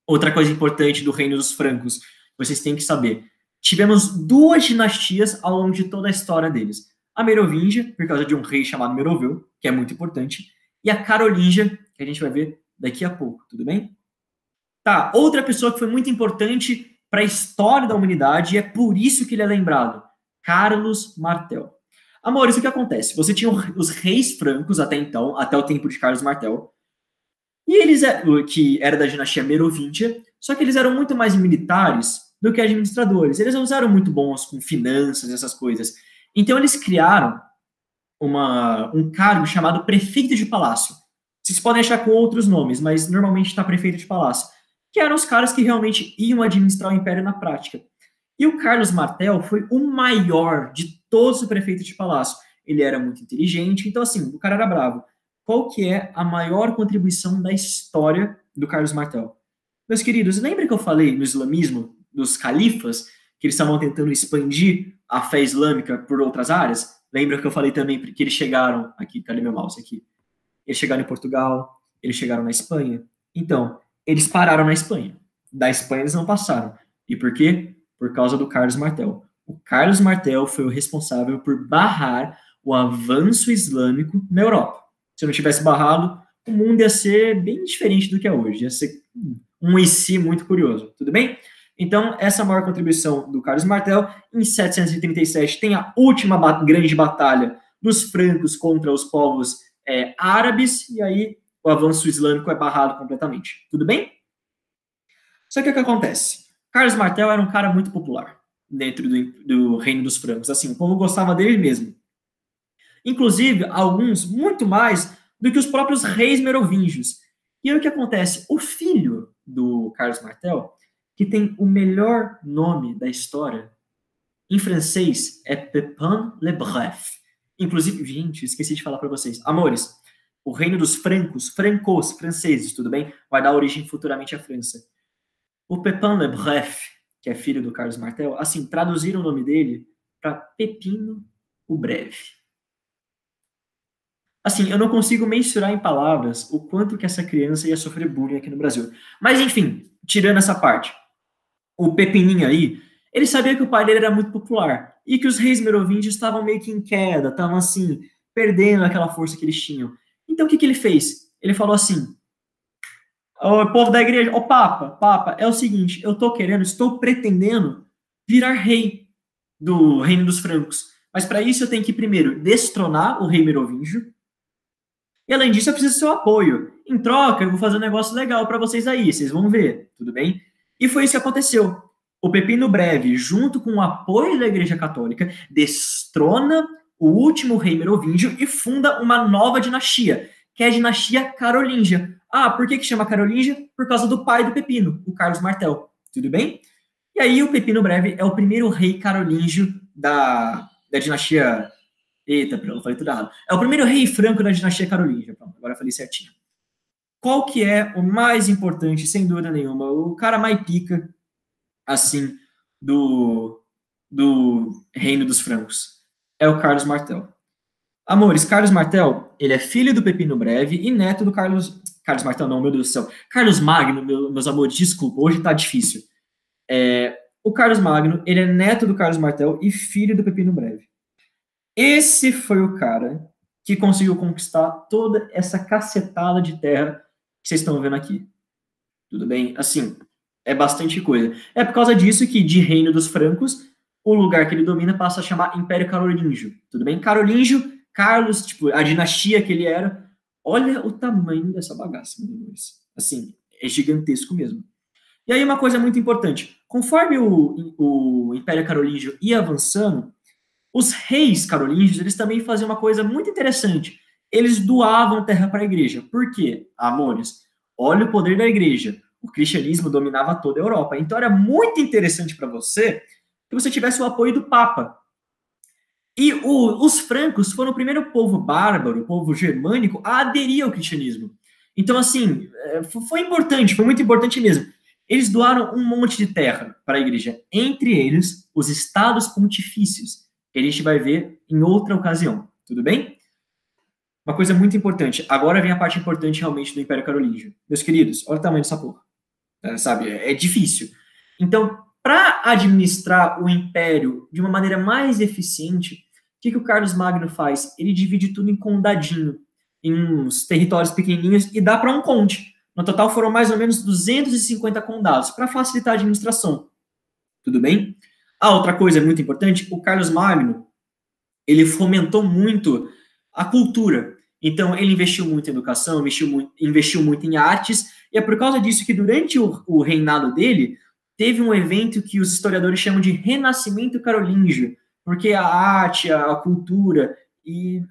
Outra coisa importante do reino dos francos, vocês têm que saber. Tivemos duas dinastias ao longo de toda a história deles. A Merovingia, por causa de um rei chamado Meroveu, que é muito importante, e a Carolíngia, que a gente vai ver daqui a pouco, tudo bem? Tá, outra pessoa que foi muito importante para a história da humanidade, e é por isso que ele é lembrado, Carlos Martel. Amores, o que acontece? Você tinha os reis francos até então, até o tempo de Carlos Martel, e eles, que era da dinastia Merovingia, só que eles eram muito mais militares do que administradores. Eles não eram muito bons com finanças, essas coisas. Então eles criaram um cargo chamado prefeito de palácio. Vocês podem achar com outros nomes, mas normalmente está prefeito de palácio, que eram os caras que realmente iam administrar o império na prática. E o Carlos Martel foi o maior de todos os prefeitos de palácio. Ele era muito inteligente, então assim, o cara era bravo. Qual que é a maior contribuição da história do Carlos Martel? Meus queridos, lembra que eu falei no islamismo, dos califas, que eles estavam tentando expandir a fé islâmica por outras áreas? Lembra que eu falei também que eles chegaram... Aqui, cadê meu mouse aqui? Eles chegaram em Portugal, eles chegaram na Espanha. Então, eles pararam na Espanha. Da Espanha eles não passaram. E por quê? Por causa do Carlos Martel. O Carlos Martel foi o responsável por barrar o avanço islâmico na Europa. Se não tivesse barrado, o mundo ia ser bem diferente do que é hoje. Ia ser um IC muito curioso. Tudo bem? Então, essa é a maior contribuição do Carlos Martel. Em 737 tem a última grande batalha dos francos contra os povos árabes, e aí o avanço islâmico é barrado completamente. Tudo bem? Só que o que acontece? Carlos Martel era um cara muito popular dentro do reino dos francos. Assim, o povo gostava dele mesmo. Inclusive, alguns muito mais do que os próprios reis merovingios. E aí o que acontece? O filho do Carlos Martel, que tem o melhor nome da história, em francês é Pepin le Bref. Inclusive, gente, esqueci de falar para vocês. Amores, o reino dos francos, franceses, tudo bem? Vai dar origem futuramente à França. O Pepin le Bref, que é filho do Carlos Martel, assim, traduziram o nome dele para Pepino o Breve. Assim, eu não consigo mensurar em palavras o quanto que essa criança ia sofrer bullying aqui no Brasil. Mas, enfim, tirando essa parte, o Pepininho aí, ele sabia que o pai dele era muito popular e que os reis merovingios estavam meio que em queda, estavam, assim, perdendo aquela força que eles tinham. Então, o que ele fez? Ele falou assim, o povo da igreja, Papa, é o seguinte, estou pretendendo virar rei do reino dos francos. Mas para isso eu tenho que primeiro destronar o rei merovingio. E além disso, eu preciso do seu apoio. Em troca, eu vou fazer um negócio legal para vocês aí, vocês vão ver, tudo bem? E foi isso que aconteceu. O Pepino Breve, junto com o apoio da Igreja Católica, destrona o último rei merovingio e funda uma nova dinastia, que é a dinastia carolíngia. Ah, por que chama carolíngia? Por causa do pai do Pepino, o Carlos Martel. Tudo bem? E aí o Pepino Breve é o primeiro rei carolíngio da dinastia... Eita, eu falei tudo errado. É o primeiro rei franco da dinastia carolíngia. Pronto, agora eu falei certinho. Qual que é o mais importante, sem dúvida nenhuma, o cara mais pica, assim, do reino dos francos? É o Carlos Martel. Amores, Carlos Martel, ele é filho do Pepino Breve e neto do Carlos Martel, não, meu Deus do céu. Carlos Magno, meus amores, desculpa, hoje tá difícil. O Carlos Magno, ele é neto do Carlos Martel e filho do Pepino Breve. Esse foi o cara que conseguiu conquistar toda essa cacetada de terra que vocês estão vendo aqui. Tudo bem? Assim, é bastante coisa. É por causa disso que, de reino dos francos, o lugar que ele domina passa a chamar Império Carolíngio. Tudo bem? Carolíngio, Carlos, tipo, a dinastia que ele era. Olha o tamanho dessa bagaça, meus amores. Assim, é gigantesco mesmo. E aí uma coisa muito importante. Conforme o Império Carolíngio ia avançando, os reis carolíngios, eles também faziam uma coisa muito interessante. Eles doavam terra para a igreja. Por quê? Amores, olha o poder da igreja. O cristianismo dominava toda a Europa. Então era muito interessante para você que você tivesse o apoio do Papa. E os francos foram o primeiro povo bárbaro, o povo germânico, a aderir ao cristianismo. Então, assim, foi importante, foi muito importante mesmo. Eles doaram um monte de terra para a igreja, entre eles os estados pontifícios, que a gente vai ver em outra ocasião, tudo bem? Uma coisa muito importante, agora vem a parte importante realmente do Império Carolíngio. Meus queridos, olha o tamanho dessa porra, sabe? É difícil. Então, para administrar o império de uma maneira mais eficiente, o que o Carlos Magno faz? Ele divide tudo em condadinho, em uns territórios pequenininhos e dá para um conde. No total foram mais ou menos 250 condados, para facilitar a administração. Tudo bem? Ah, outra coisa muito importante, o Carlos Magno, ele fomentou muito a cultura. Então, ele investiu muito em educação, investiu muito em artes, e é por causa disso que durante o reinado dele, teve um evento que os historiadores chamam de Renascimento Carolíngio, porque a arte, a cultura e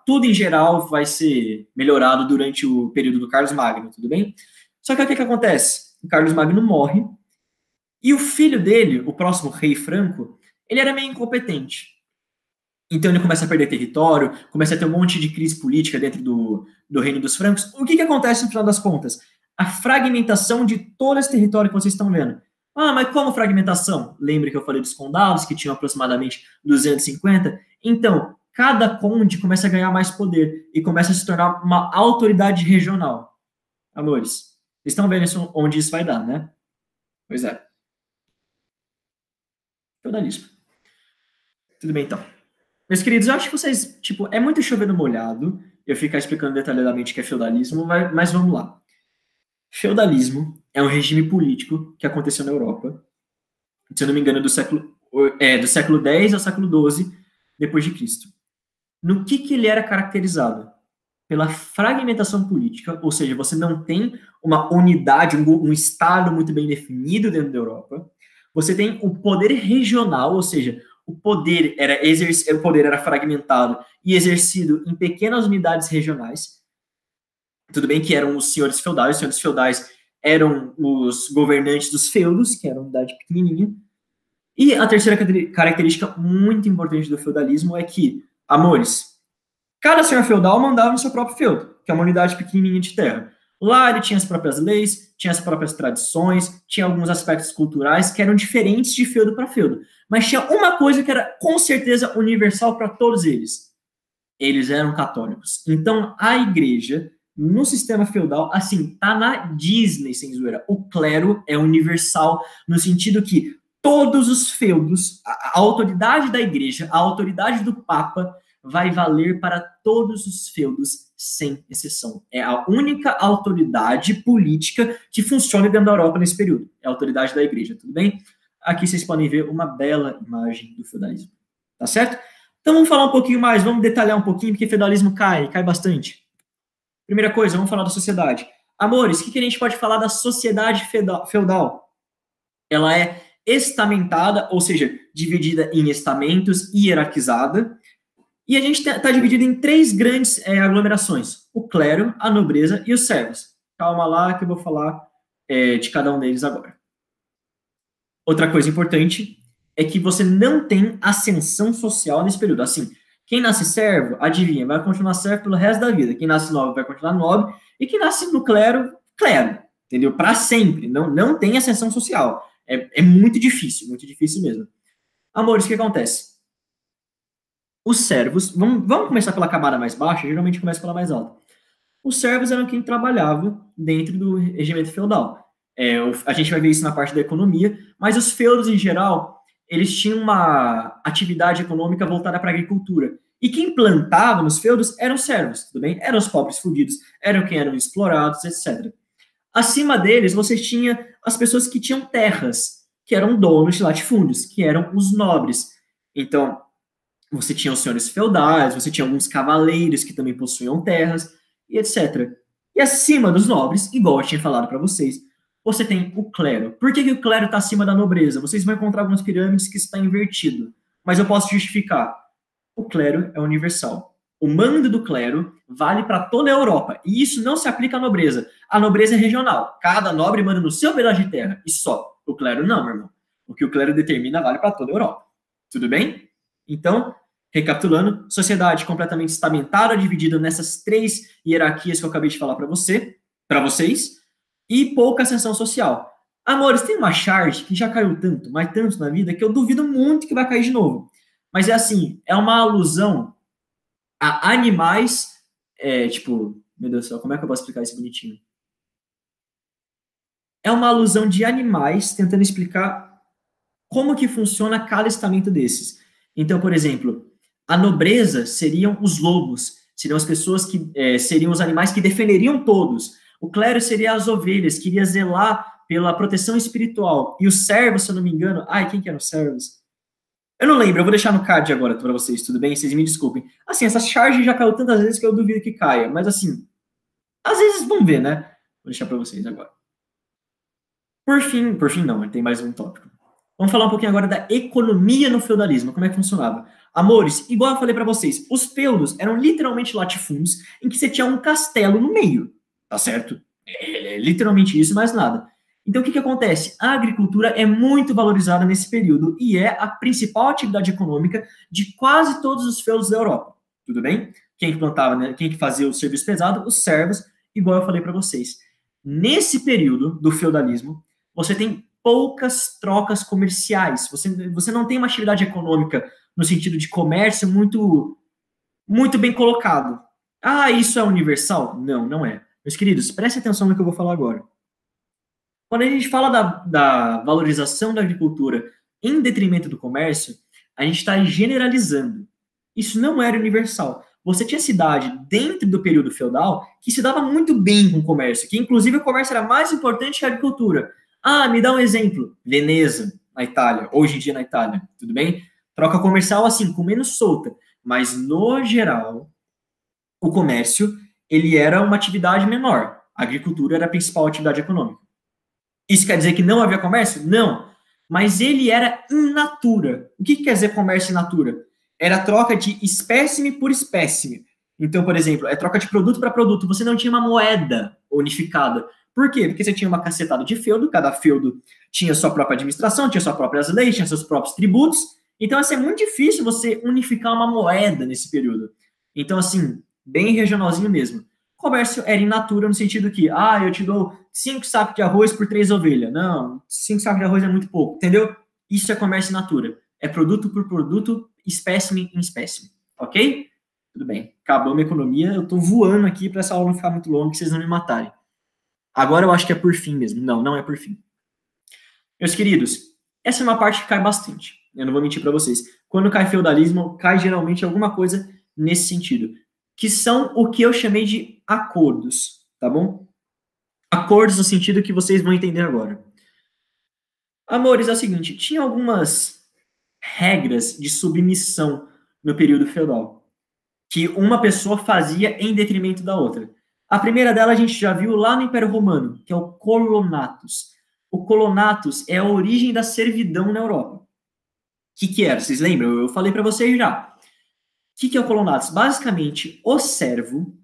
tudo em geral vai ser melhorado durante o período do Carlos Magno, tudo bem? Só que o que acontece? O Carlos Magno morre, e o filho dele, o próximo rei Franco, ele era meio incompetente. Então ele começa a perder território, começa a ter um monte de crise política dentro do reino dos francos. O que acontece no final das contas? A fragmentação de todo esse território que vocês estão vendo. Ah, mas como fragmentação? Lembra que eu falei dos condados, que tinham aproximadamente 250? Então, cada conde começa a ganhar mais poder e começa a se tornar uma autoridade regional. Amores, vocês estão vendo onde isso vai dar, né? Pois é. Feudalismo. Tudo bem, então. Meus queridos, eu acho que vocês, é muito chover no molhado eu ficar explicando detalhadamente o que é feudalismo, mas vamos lá. Feudalismo é um regime político que aconteceu na Europa, se eu não me engano, do século X ao século XII depois de Cristo. No que ele era caracterizado? Pela fragmentação política, ou seja, você não tem uma unidade, um estado muito bem definido dentro da Europa. Você tem o poder regional, ou seja, o poder era fragmentado e exercido em pequenas unidades regionais. Tudo bem que eram os senhores feudais. Os senhores feudais eram os governantes dos feudos, que era uma unidade pequenininha. E a terceira característica muito importante do feudalismo é que, amores, cada senhor feudal mandava no seu próprio feudo, que é uma unidade pequenininha de terra. Lá ele tinha as próprias leis, tinha as próprias tradições, tinha alguns aspectos culturais que eram diferentes de feudo para feudo. Mas tinha uma coisa que era com certeza universal para todos eles. Eles eram católicos. Então a igreja, no sistema feudal, assim, tá na Disney, sem zoeira. O clero é universal no sentido que todos os feudos, a autoridade da igreja, a autoridade do papa vai valer para todos os feudos, sem exceção. É a única autoridade política que funciona dentro da Europa nesse período. É a autoridade da igreja, tudo bem? Aqui vocês podem ver uma bela imagem do feudalismo. Tá certo? Então vamos falar um pouquinho mais, vamos detalhar um pouquinho, porque feudalismo cai bastante. Primeira coisa, vamos falar da sociedade. Amores, o que a gente pode falar da sociedade feudal? Ela é estamentada, ou seja, dividida em estamentos, hierarquizada. E a gente está dividido em três grandes aglomerações: o clero, a nobreza e os servos. Calma lá que eu vou falar de cada um deles agora. Outra coisa importante é que você não tem ascensão social nesse período. Assim, quem nasce servo, adivinha, vai continuar servo pelo resto da vida. Quem nasce nobre vai continuar nobre. E quem nasce no clero, clero. Entendeu? Para sempre. Não tem ascensão social. É muito difícil mesmo. Amores, o que acontece? Os servos, vamos começar pela camada mais baixa, geralmente começa pela mais alta. Os servos eram quem trabalhava dentro do regimento feudal. A gente vai ver isso na parte da economia, mas os feudos, em geral, eles tinham uma atividade econômica voltada para a agricultura. E quem plantava nos feudos eram os servos, tudo bem? Eram os pobres fudidos, eram quem eram explorados, etc. Acima deles, você tinha as pessoas que tinham terras, que eram donos de latifúndios, que eram os nobres. Então, você tinha os senhores feudais, você tinha alguns cavaleiros que também possuíam terras, e etc. E acima dos nobres, igual eu tinha falado para vocês, você tem o clero. Por que o clero está acima da nobreza? Vocês vão encontrar algumas pirâmides que está invertido, mas eu posso justificar. O clero é universal. O mando do clero vale para toda a Europa, e isso não se aplica à nobreza. A nobreza é regional. Cada nobre manda no seu pedaço de terra, e só. O clero não, meu irmão. O que o clero determina vale para toda a Europa. Tudo bem? Então, recapitulando, sociedade completamente estamentada, dividida nessas três hierarquias que eu acabei de falar para vocês, e pouca ascensão social. Amores, tem uma charge que já caiu tanto, mas tanto na vida, que eu duvido muito que vai cair de novo. Mas é assim, é uma alusão a animais, tipo, meu Deus do céu, como é que eu posso explicar isso bonitinho? É uma alusão de animais tentando explicar como que funciona cada estamento desses. Então, por exemplo, a nobreza seriam os lobos, seriam as pessoas que seriam os animais que defenderiam todos. O clero seria as ovelhas, que iria zelar pela proteção espiritual. E os servos, se eu não me engano, ai, quem que eram os servos? Eu não lembro, eu vou deixar no card agora para vocês, tudo bem? Vocês me desculpem. Assim, essa charge já caiu tantas vezes que eu duvido que caia, mas assim, às vezes vamos ver, né? Vou deixar para vocês agora. Por fim não, tem mais um tópico. Vamos falar um pouquinho agora da economia no feudalismo, como é que funcionava. Amores, igual eu falei para vocês, os feudos eram literalmente latifúndios em que você tinha um castelo no meio, tá certo? É literalmente isso, mais nada. Então, o que acontece? A agricultura é muito valorizada nesse período e é a principal atividade econômica de quase todos os feudos da Europa. Tudo bem? Quem que plantava, né? Quem que fazia o serviço pesado? Os servos, igual eu falei para vocês. Nesse período do feudalismo, você tem poucas trocas comerciais. Você não tem uma atividade econômica no sentido de comércio muito bem colocado. Ah, isso é universal? Não, não é. Meus queridos, prestem atenção no que eu vou falar agora. Quando a gente fala da valorização da agricultura em detrimento do comércio, a gente está generalizando. Isso não era universal. Você tinha cidade dentro do período feudal que se dava muito bem com o comércio, que inclusive o comércio era mais importante que a agricultura. Ah, me dá um exemplo. Veneza, na Itália, hoje em dia na Itália, tudo bem? Troca comercial assim, com menos solta, mas no geral, o comércio, ele era uma atividade menor. A agricultura era a principal atividade econômica. Isso quer dizer que não havia comércio? Não. Mas ele era in natura. O que quer dizer comércio in natura? Era troca de espécime por espécime. Então, por exemplo, é troca de produto para produto. Você não tinha uma moeda unificada. Por quê? Porque você tinha uma cacetada de feudo, cada feudo tinha sua própria administração, tinha suas próprias leis, tinha seus próprios tributos. Então, assim, é muito difícil você unificar uma moeda nesse período. Então, assim, bem regionalzinho mesmo. Comércio era in natura no sentido que, eu te dou 5 sacos de arroz por 3 ovelhas. Não, 5 sacos de arroz é muito pouco, entendeu? Isso é comércio in natura. É produto por produto, espécime em espécime, ok? Tudo bem. Acabou a minha economia, eu tô voando aqui para essa aula não ficar muito longa, que vocês não me matarem. Agora eu acho que é por fim mesmo. Não, não é por fim. Meus queridos, essa é uma parte que cai bastante. Eu não vou mentir para vocês. Quando cai feudalismo, cai geralmente alguma coisa nesse sentido, que são o que eu chamei de acordos, tá bom? Acordos no sentido que vocês vão entender agora. Amores, é o seguinte, tinha algumas regras de submissão no período feudal, que uma pessoa fazia em detrimento da outra. A primeira dela a gente já viu lá no Império Romano, que é o colonatus. O colonatus é a origem da servidão na Europa. O que era? Vocês lembram? Eu falei para vocês já. O que é o colonatus? Basicamente, o servo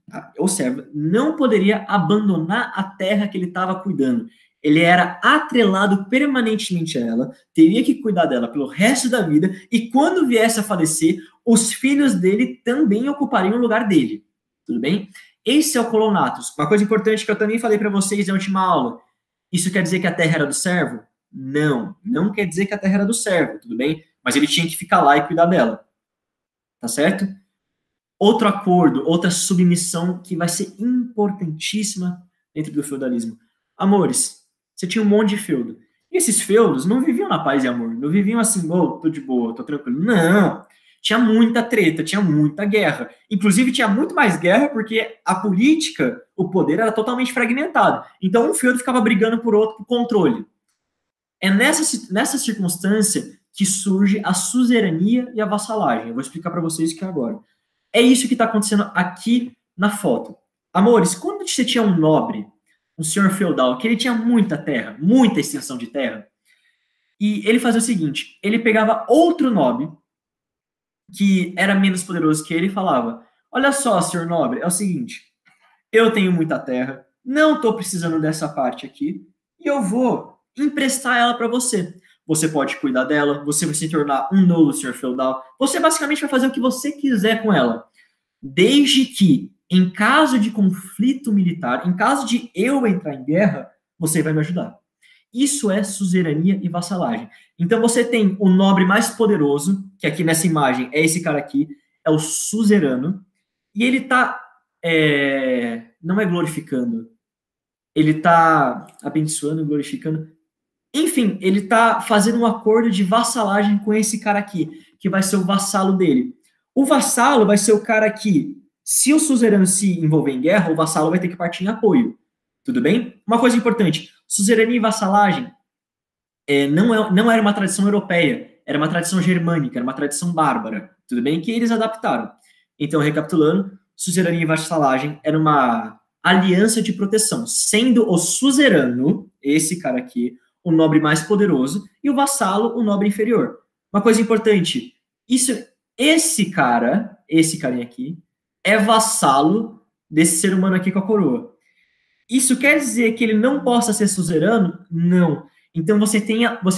não poderia abandonar a terra que ele estava cuidando. Ele era atrelado permanentemente a ela, teria que cuidar dela pelo resto da vida, e quando viesse a falecer, os filhos dele também ocupariam o lugar dele. Tudo bem? Esse é o colonatus. Uma coisa importante que eu também falei para vocês na última aula. Isso quer dizer que a terra era do servo? Não, não quer dizer que a terra era do servo, tudo bem? Mas ele tinha que ficar lá e cuidar dela. Tá certo? Outro acordo, outra submissão que vai ser importantíssima dentro do feudalismo. Amores, você tinha um monte de feudo. E esses feudos não viviam na paz e amor, não viviam assim, tô de boa, tô tranquilo. Não, tinha muita treta, tinha muita guerra. Inclusive, tinha muito mais guerra porque a política, o poder era totalmente fragmentado. Então, um feudo ficava brigando por outro por controle. É nessa circunstância que surge a suzerania e a vassalagem. Eu vou explicar para vocês o que é agora. É isso que está acontecendo aqui na foto. Amores, quando você tinha um nobre, um senhor feudal, que ele tinha muita terra, muita extensão de terra, e ele fazia o seguinte, ele pegava outro nobre, que era menos poderoso que ele, e falava, olha só, senhor nobre, é o seguinte, eu tenho muita terra, não estou precisando dessa parte aqui, e eu vou emprestar ela para você. Você pode cuidar dela, você vai se tornar um novo senhor feudal, você basicamente vai fazer o que você quiser com ela. Desde que, em caso de conflito militar, em caso de eu entrar em guerra, você vai me ajudar. Isso é suzerania e vassalagem. Então você tem o nobre mais poderoso, que aqui nessa imagem é esse cara aqui, é o suzerano, e ele tá, não é glorificando, ele tá abençoando, glorificando, enfim, ele tá fazendo um acordo de vassalagem com esse cara aqui, que vai ser o vassalo dele. O vassalo vai ser o cara que, se o suzerano se envolver em guerra, o vassalo vai ter que partir em apoio. Tudo bem? Uma coisa importante, suzerania e vassalagem não era uma tradição europeia, era uma tradição germânica, era uma tradição bárbara. Tudo bem? Que eles adaptaram. Então, recapitulando, suzerania e vassalagem era uma aliança de proteção, sendo o suzerano, esse cara aqui, o nobre mais poderoso, e o vassalo, o nobre inferior. Uma coisa importante, esse carinha aqui, é vassalo desse ser humano aqui com a coroa. Isso quer dizer que ele não possa ser suzerano? Não. Então você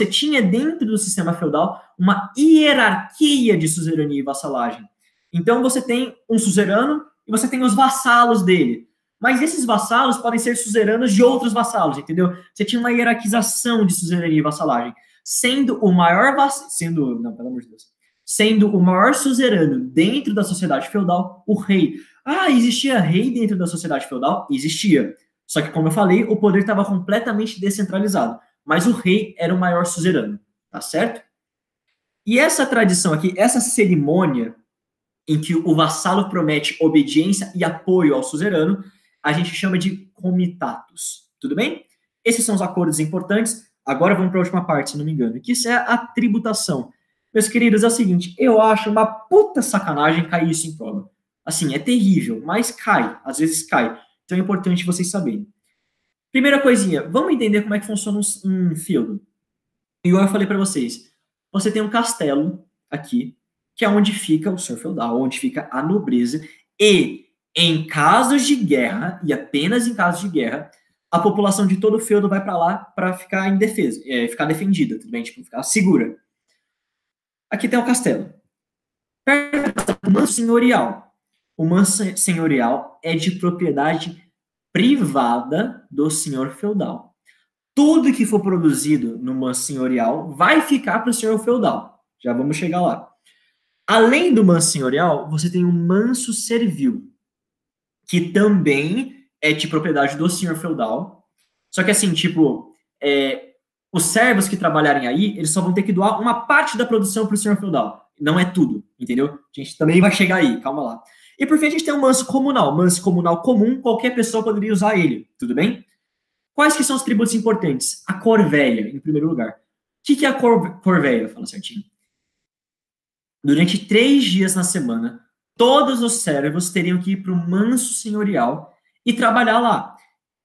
tinha dentro do sistema feudal uma hierarquia de suzerania e vassalagem. Então você tem um suzerano e você tem os vassalos dele. Mas esses vassalos podem ser suzeranos de outros vassalos, entendeu? Você tinha uma hierarquização de suzerania e vassalagem, sendo o maior sendo o maior suzerano dentro da sociedade feudal, o rei. Ah, existia rei dentro da sociedade feudal? Existia. Só que, como eu falei, o poder estava completamente descentralizado. Mas o rei era o maior suzerano, tá certo? E essa tradição aqui, essa cerimônia em que o vassalo promete obediência e apoio ao suzerano, a gente chama de comitatus. Tudo bem? Esses são os acordos importantes. Agora vamos para a última parte, se não me engano, que isso é a tributação. Meus queridos, é o seguinte, eu acho uma puta sacanagem cair isso em prova. Assim, é terrível, mas cai, às vezes cai. Então é importante vocês saberem. Primeira coisinha, vamos entender como é que funciona um feudo. Igual eu falei para vocês, você tem um castelo aqui, que é onde fica o senhor feudal, onde fica a nobreza, e em casos de guerra, e apenas em casos de guerra, a população de todo o feudo vai para lá para ficar em defesa, ficar defendida, tudo bem? Tipo, ficar segura. Aqui tem o castelo. Perto do castelo, o manso senhorial. O manso senhorial é de propriedade privada do senhor feudal. Tudo que for produzido no manso senhorial vai ficar para o senhor feudal. Já vamos chegar lá. Além do manso senhorial, você tem o manso servil, que também é de propriedade do senhor feudal. Só que assim, tipo, os servos que trabalharem aí, eles só vão ter que doar uma parte da produção para o senhor feudal. Não é tudo, entendeu? A gente também vai chegar aí, calma lá. E por fim, a gente tem o manso comunal. Manso comunal comum, qualquer pessoa poderia usar ele, tudo bem? Quais que são os tributos importantes? A corvéia, em primeiro lugar. O que é a corvéia? Fala certinho. Durante 3 dias na semana, todos os servos teriam que ir para o manso senhorial e trabalhar lá.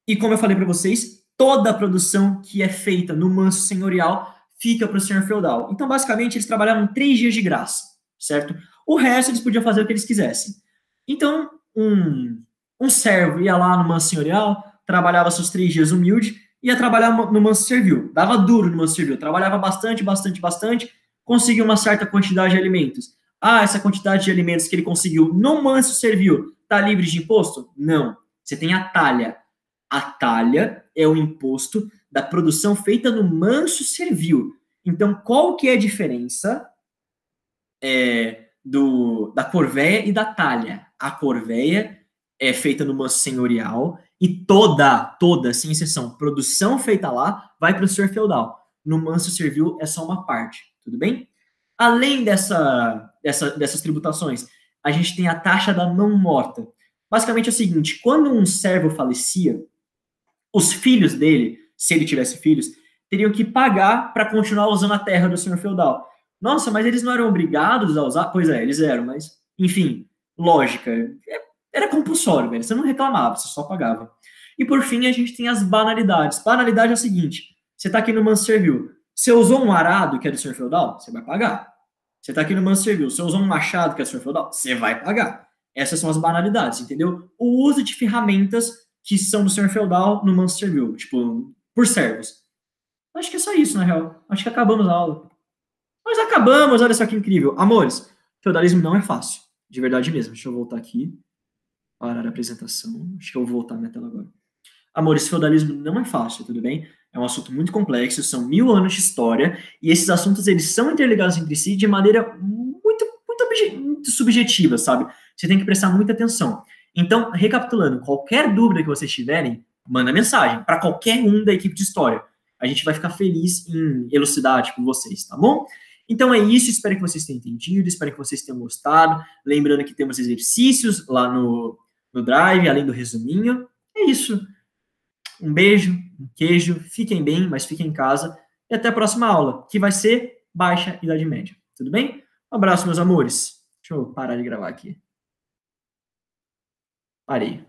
E como eu falei para vocês, toda a produção que é feita no manso senhorial fica para o senhor feudal. Então, basicamente, eles trabalhavam 3 dias de graça, certo? O resto eles podiam fazer o que eles quisessem. Então, um servo ia lá no manso senhorial, trabalhava seus 3 dias humilde, ia trabalhar no manso servil, dava duro no manso servil, trabalhava bastante, conseguiu uma certa quantidade de alimentos. Ah, essa quantidade de alimentos que ele conseguiu no manso servil está livre de imposto? Não. Você tem a talha. A talha é o imposto da produção feita no manso servil. Então, qual que é a diferença da corvéia e da talha? A corvéia é feita no manso senhorial e toda, sem exceção, produção feita lá vai para o senhor feudal. No manso servil é só uma parte, tudo bem? Além dessas tributações, a gente tem a taxa da mão morta. Basicamente é o seguinte, quando um servo falecia, os filhos dele, se ele tivesse filhos, teriam que pagar para continuar usando a terra do senhor feudal. Nossa, mas eles não eram obrigados a usar? Pois é, eles eram, mas, enfim, lógica. Era compulsório, velho. Você não reclamava, você só pagava. E por fim, a gente tem as banalidades. Banalidade é o seguinte: você está aqui no manso servil. Você usou um arado, que é do senhor feudal? Você vai pagar. Você está aqui no manso servil. Você usou um machado, que é do senhor feudal? Você vai pagar. Essas são as banalidades, entendeu? O uso de ferramentas que são do senhor feudal no manso servil, tipo, por servos. Acho que é só isso, na real. Acho que acabamos a aula. Nós acabamos, olha só que incrível. Amores, feudalismo não é fácil. De verdade mesmo. Deixa eu voltar aqui. Parar a apresentação. Acho que eu vou voltar na minha tela agora. Amores, feudalismo não é fácil, tudo bem? É um assunto muito complexo, são 1000 anos de história, e esses assuntos eles são interligados entre si de maneira muito subjetiva, sabe? Você tem que prestar muita atenção. Então, recapitulando, qualquer dúvida que vocês tiverem, manda mensagem para qualquer um da equipe de história. A gente vai ficar feliz em elucidar tipo, vocês, tá bom? Então é isso, espero que vocês tenham entendido, espero que vocês tenham gostado. Lembrando que temos exercícios lá no Drive, além do resuminho. É isso. Um beijo, um queijo, fiquem bem, mas fiquem em casa. E até a próxima aula, que vai ser Baixa Idade Média. Tudo bem? Um abraço, meus amores. Deixa eu parar de gravar aqui. Parei.